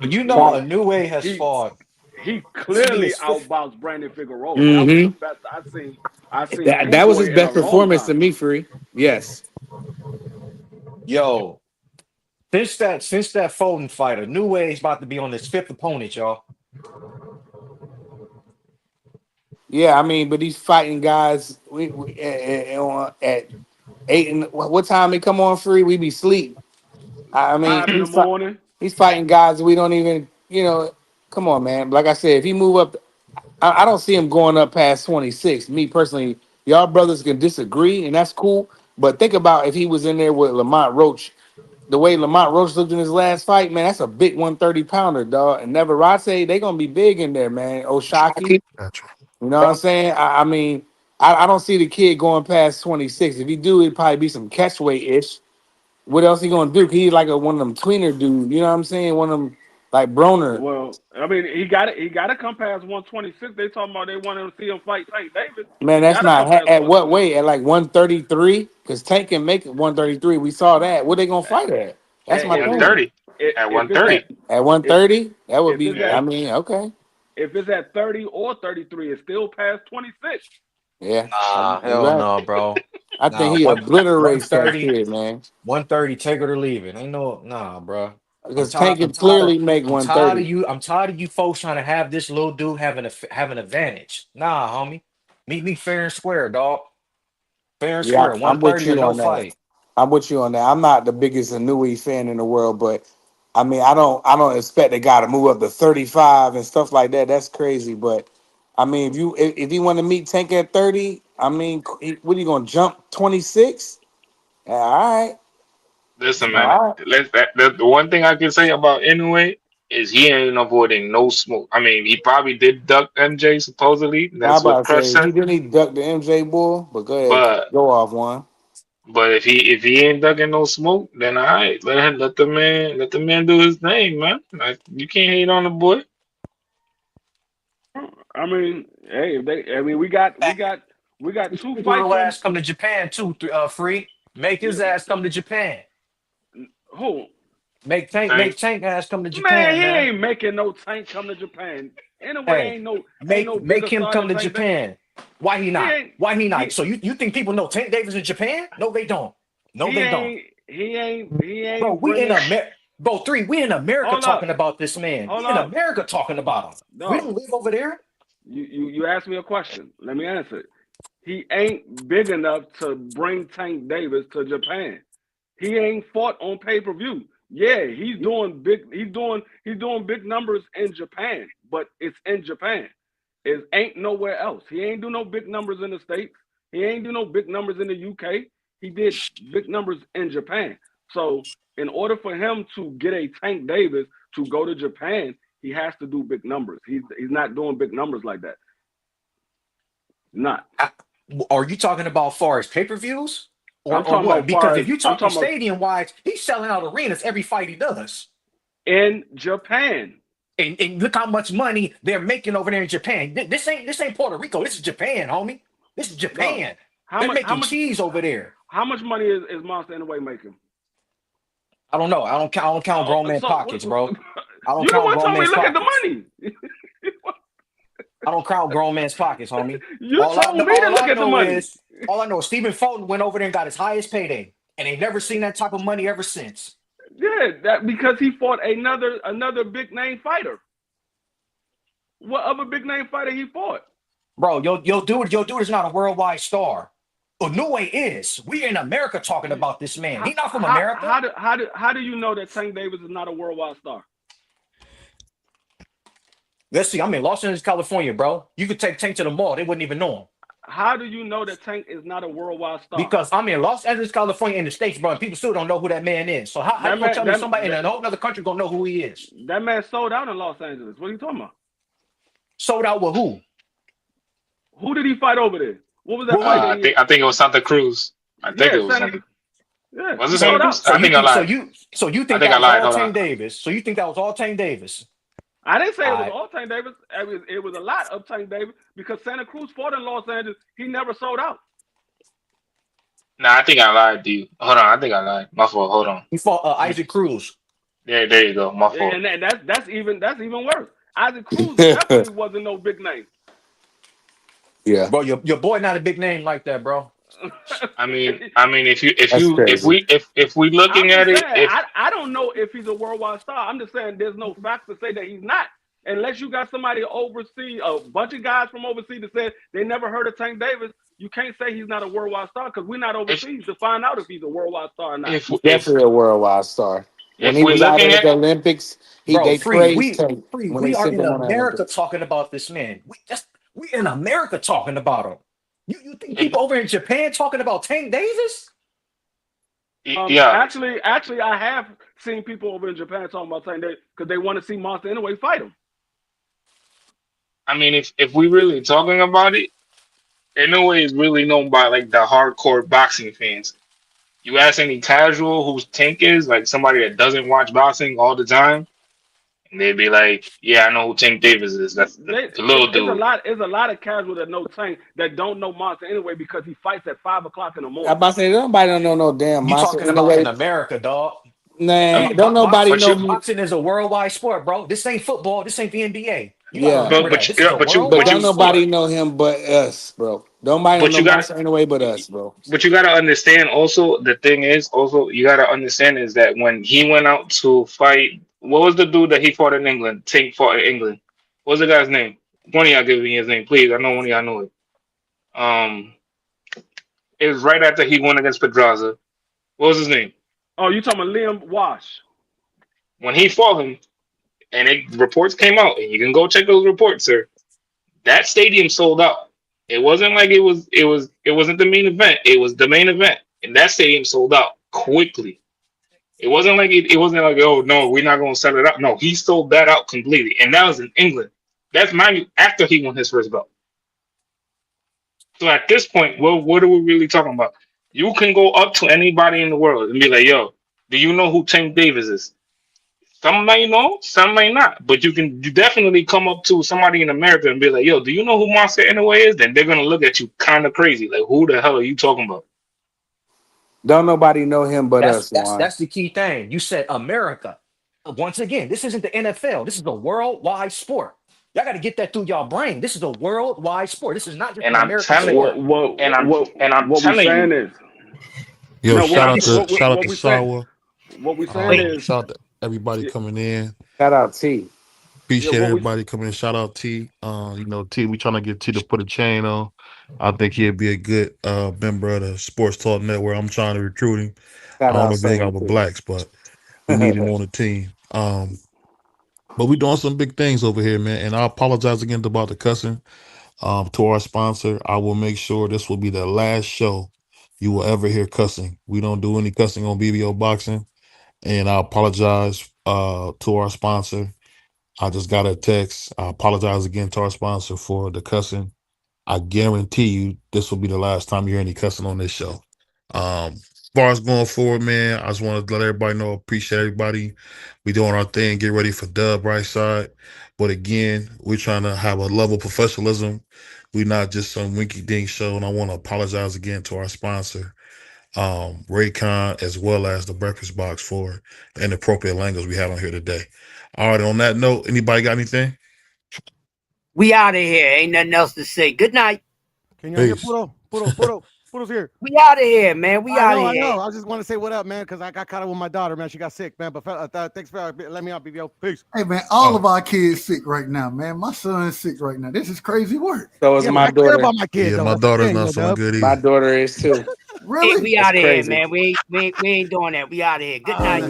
S11: But you know,
S6: He
S11: a new way has
S6: he
S11: fought.
S6: he
S11: This will be
S6: clearly
S11: his fifth.
S6: outboxed Brandon
S7: huh.
S6: Figueroa. That was the
S7: Mm-hmm.
S6: best I seen
S7: That was his
S6: Coolboy in a
S7: best
S6: long
S7: performance to
S6: time.
S7: me, Free. Yes.
S11: Yo, since that Foden fight, a new way is about to be on his fifth opponent, y'all.
S7: Yeah, I mean, but he's fighting guys. At 8 and what time he come on Free? We be sleep. I mean,
S6: 5 in the morning.
S7: he's fighting guys that we don't even. Come on, man. Like I said, if he move up, I don't see him going up past 26. Me personally, y'all brothers can disagree, and that's cool. But think about if he was in there with Lamont Roach, the way Lamont Roach looked in his last fight, man, that's a big 130 pounder, dog. And Neverate, they gonna be big in there, man. Oshaki,
S4: Gotcha.
S7: you know what I'm saying? I mean, I don't see the kid going past 26. If he do, it'd probably be some catchweight ish. What else he gonna do? He like one of them tweener dudes, you know what I'm saying? One of them like Broner.
S6: Well, I mean, he got it. He got to come past 126. They talking about they want to see him fight Tank Davis.
S7: Man,
S6: He
S7: that's
S6: got to
S7: not
S6: come past
S7: at what
S6: 126
S7: weight? At like 133? Because Tank can make it 133. We saw that. What they gonna fight at? That's my
S6: if
S7: thing.
S6: it's
S9: 130. At
S6: if it's
S9: 130.
S7: At
S6: if
S7: 130, that would
S6: if
S7: be.
S6: it's at
S7: I
S9: Yeah.
S7: mean, okay,
S6: if it's at 30 or 33, it's still past 26.
S7: yeah,
S11: Nah,
S7: you're
S11: hell
S7: right.
S11: no, bro.
S7: I think
S11: Nah,
S7: he
S11: one
S7: obliterates that
S11: thirty,
S7: kid, man.
S11: 130. Take it or leave it. Ain't no, nah, bro. I'm
S7: Because
S11: tired.
S7: Tank
S11: I'm
S7: can
S11: tired of.
S7: clearly make
S11: I'm tired of
S7: 130.
S11: you. I'm tired of you folks trying to have this little dude having an advantage. Nah, homie. Meet me fair and square, dog. Fair and
S7: Yeah,
S11: square.
S7: I'm with
S11: 130 or
S7: you
S11: no
S7: on that.
S11: fight.
S7: I'm with you on that. I'm not the biggest Anui fan in the world, but I mean, I don't expect a guy to move up to 35 and stuff like that. That's crazy. But I mean, if you want to meet Tank at 30, I mean, what are you gonna jump 26? Yeah, all right,
S9: Listen, man.
S7: all right.
S9: The one thing I can say about Inoue is he ain't avoiding no smoke. I mean, he probably did duck MJ supposedly.
S7: Now I'm
S9: That's what
S7: about to
S9: Crush
S7: say he
S9: said.
S7: didn't duck the MJ bull, but go ahead,
S9: But
S7: go off one.
S9: if he ain't ducking no smoke, then all right, let the man do his thing, man. Like, you can't hate on the boy.
S6: I mean, hey, if they. I mean, we got two
S11: Make
S6: fights
S11: little
S6: on.
S11: ass come to Japan too, free. Make his ass come to Japan.
S6: Who?
S9: Tank.
S11: Make Tank ass come to
S6: Man,
S11: Japan,
S6: he
S11: man.
S6: ain't making no Tank come to Japan. Anyway,
S11: Hey,
S6: ain't no
S11: make
S6: bigger
S11: him
S6: star
S11: come
S6: than
S11: to
S6: Tank Davis.
S11: Japan. Why he
S6: He
S11: not?
S6: ain't.
S11: Why he not?
S6: He
S11: So you think people know Tank Davis in Japan? No, they don't. No,
S6: he
S11: they don't.
S6: ain't. He
S11: Bro,
S6: ain't
S11: we in
S6: bringing.
S11: America. Bro, we in America
S6: Hold up.
S11: talking about this man.
S6: Hold
S11: We in
S6: up.
S11: America talking about him. We
S6: No.
S11: don't live over there.
S6: You asked me a question. Let me answer it. He ain't big enough to bring Tank Davis to Japan. He ain't fought on pay-per-view. Yeah, he's doing big numbers in Japan, but it's in Japan. It ain't nowhere else. He ain't do no big numbers in the States. He ain't do no big numbers in the UK. He did big numbers in Japan. So in order for him to get a Tank Davis to go to Japan, he has to do big numbers. He's not doing big numbers like that. Not.
S11: Are you talking about far as pay-per-views?
S6: I'm
S11: Or
S6: talking
S11: what?
S6: about far
S11: Because
S6: as
S11: if you're
S6: I'm
S11: talking
S6: talking about
S11: stadium wise, he's selling out arenas every fight he does.
S6: in Japan.
S11: And look how much money they're making over there in Japan. This ain't Puerto Rico. This is Japan, homie. This is
S6: Dog.
S11: Japan.
S6: How
S11: They're
S6: much how
S11: making
S6: much
S11: cheese over there.
S6: how much money is Monster in the way making?
S11: I don't know. I don't count grown man
S6: So
S11: pockets, bro. I don't
S6: you the
S11: count
S6: one
S11: grown
S6: told me
S11: man's
S6: to look at the
S11: pockets.
S6: money.
S11: I don't count grown man's pockets, homie.
S6: You told me to look at the money.
S11: All I know is Stephen Fulton went over there and got his highest payday, and ain't never seen that type of money ever since.
S6: Yeah, that because he fought another big name fighter. What other big name fighter he fought?
S11: Bro, your dude is not a worldwide star. Inoue is. We in America talking about this man.
S6: How
S11: He not from
S6: how
S11: America.
S6: how do how do how do you know that Tank Davis is not a worldwide star?
S11: Let's see. I'm in Los Angeles, California, bro. You could take Tank to the mall. They wouldn't even know him.
S6: How do you know that Tank is not a worldwide star?
S11: Because I'm in Los Angeles, California, in the States, bro, and people still don't know who that man is. So how
S6: That
S11: you gonna
S6: man
S11: tell me somebody in a whole other country gonna know who he is?
S6: that man sold out in Los Angeles. What are you talking about?
S11: Sold out with who?
S6: Who did he fight over there? What was that
S11: With
S6: fight that
S11: who?
S6: he?
S9: I think it was Santa Cruz. I think
S6: Yeah,
S9: it was
S6: Santa.
S9: Santa.
S6: Yeah,
S9: Was
S6: he
S9: it Santa
S6: sold
S11: So
S6: out.
S9: Cruz?
S11: so
S9: I
S11: you
S9: think I
S11: think so
S9: lied.
S11: you so you
S9: I
S11: think
S9: think
S11: that
S9: I
S11: was
S9: lied.
S11: all
S9: Hold
S11: Tank
S9: on.
S11: Davis? So you think that was all Tank Davis?
S6: I didn't say it was
S11: I
S6: all Tank Davis. It was a lot of Tank Davis because Santa Cruz fought in Los Angeles. He never sold out.
S9: Nah, I think I lied to you. Hold on. I think I lied. My fault. Hold on.
S11: he fought Isaac Cruz.
S9: There you go. My fault.
S6: And that's even worse. Isaac Cruz definitely wasn't no big name.
S7: Yeah,
S11: Bro, your boy not a big name like that, bro.
S9: I mean,
S7: that's crazy.
S9: if we
S6: I'm
S9: looking at
S6: just
S9: it,
S6: saying,
S9: if
S6: I don't know if he's a worldwide star. I'm just saying there's no facts to say that he's not. Unless you got somebody overseas, a bunch of guys from overseas that said they never heard of Tank Davis, you can't say he's not a worldwide star because we're not
S9: if
S6: overseas to find out if he's a worldwide star or not.
S9: if
S7: He's
S9: if
S7: definitely a worldwide star. When
S9: if
S7: he
S9: we
S7: was out
S9: looking
S7: at
S9: at
S7: the Olympics,
S11: Bro,
S7: they
S11: free.
S7: praised him when they
S11: We are
S7: sent
S11: in
S7: him on the
S11: America
S7: Olympics.
S11: talking about this man. We in America talking about him. You think
S9: if
S11: people over in Japan talking about Tank Davis?
S9: yeah,
S6: Actually, I have seen people over in Japan talking about Tank Davis because they want to see Monster anyway fight him.
S9: I mean, if we really talking about it, Inoue is really known by like the hardcore boxing fans. You ask any casual whose Tank is, like somebody that doesn't watch boxing all the time, and they'd be like, "Yeah, I know who Tank Davis is. That's the little dude."
S6: It's a lot of casual that know Tank that don't know Monster anyway because he fights at 5 o'clock in the
S7: I'm
S6: morning.
S7: about to say nobody don't know no damn
S11: You
S7: monster
S11: talking
S7: in the
S11: about in
S7: way.
S11: America, dog?
S7: Nah,
S9: Um,
S11: And
S7: don't nobody
S9: but you,
S7: know.
S11: boxing is a worldwide sport, bro. This ain't football. This ain't the NBA. You got to
S7: Yeah,
S11: remember that. This is a
S7: but
S11: worldwide
S7: don't nobody
S11: sport.
S7: know him but us, bro. Nobody don't
S9: but
S7: know
S9: you got
S7: monster in the way but us, bro.
S9: But you gotta understand also the thing is also you gotta understand is that when he went out to fight, what was the dude that he fought in England? Tank fought in England. What was the guy's name? One of y'all give me his name, please. I know one of y'all know it. Um, It was right after he won against Pedraza. What was his name?
S6: Oh, you talking about Liam Wash?
S9: When he fought him, and reports came out, and you can go check those reports, sir. That stadium sold out. It wasn't like it wasn't the main event. It was the main event, and that stadium sold out quickly. It wasn't like oh no, we're not going to sell it out. No, he sold that out completely, and that was in England. That's mind you after he won his first belt. So at this point, well, what are we really talking about? You can go up to anybody in the world and be like, "Yo, do you know who Tank Davis is?" Some may know, some may not. But you definitely come up to somebody in America and be like, "Yo, do you know who Monster Inoue is?" Then they're gonna look at you kind of crazy, like, "Who the hell are you talking about?"
S7: Don't nobody know him but us.
S11: That's the key thing. You said America. Once again, this isn't the NFL. This is a worldwide sport. Y'all got to get that through y'all brain. This is a worldwide sport. This is not just
S9: And
S11: an
S9: I'm
S11: American
S9: telling
S11: sport.
S9: you,
S6: What
S9: I'm
S6: we're
S9: telling
S6: saying
S9: you,
S6: is,
S4: Yo,
S6: no,
S4: shout out
S6: what
S4: to
S6: we saying,
S4: Sawa.
S6: what we saying is,
S4: Shout out to everybody
S6: yeah,
S4: coming in.
S7: Shout out T.
S4: Appreciate
S6: what we
S4: everybody coming in. Shout out T. T, we trying to get T to put a chain on. I think he'd be a good member of the Sports Talk Network. I'm trying to recruit him. I
S7: Shout
S4: don't
S7: out
S4: know if they
S7: Sonny
S4: got with
S7: too.
S4: blacks, but we need him on the team. But we doing some big things over here, man. And I apologize again about the cussing. To our sponsor, I will make sure this will be the last show you will ever hear cussing. We don't do any cussing on BBO Boxing. And I apologize to our sponsor. I just got a text. I apologize again to our sponsor for the cussing. I guarantee you this will be the last time you hear any cussing on this show. As far as going forward, man, I just want to let everybody know, appreciate everybody. We doing our thing, get ready for Dub right side. But again, we're trying to have a level of professionalism. We're not just some winky dink show. And I want to apologize again to our sponsor, Raycon, as well as the Breakfast Box for the inappropriate language we had on here today. All right, on that note, anybody got anything?
S5: We out of here. Ain't nothing else to say. Good night.
S12: Can y'all hear
S4: Peace.
S12: Pudo's here.
S5: We out of here, man. We out of
S12: I
S5: here.
S12: know. I just want to say what up, man, because I got caught up with my daughter, man. She got sick, man. But thanks for letting me out, BBO. Peace.
S8: Hey, man, all of our kids sick right now, man. My son's sick right now. This is crazy work.
S7: So is my
S12: I care
S7: daughter.
S12: about my kids,
S4: Yeah,
S12: though.
S4: my
S12: That's the
S4: daughter's
S12: thing,
S4: not
S12: though,
S4: feeling
S12: Dub.
S4: good
S7: My
S4: either.
S7: daughter is too.
S5: Hey,
S8: Really?
S5: we
S7: That's
S5: out of here,
S7: crazy.
S5: man. We ain't doing that. We out of here. Good night.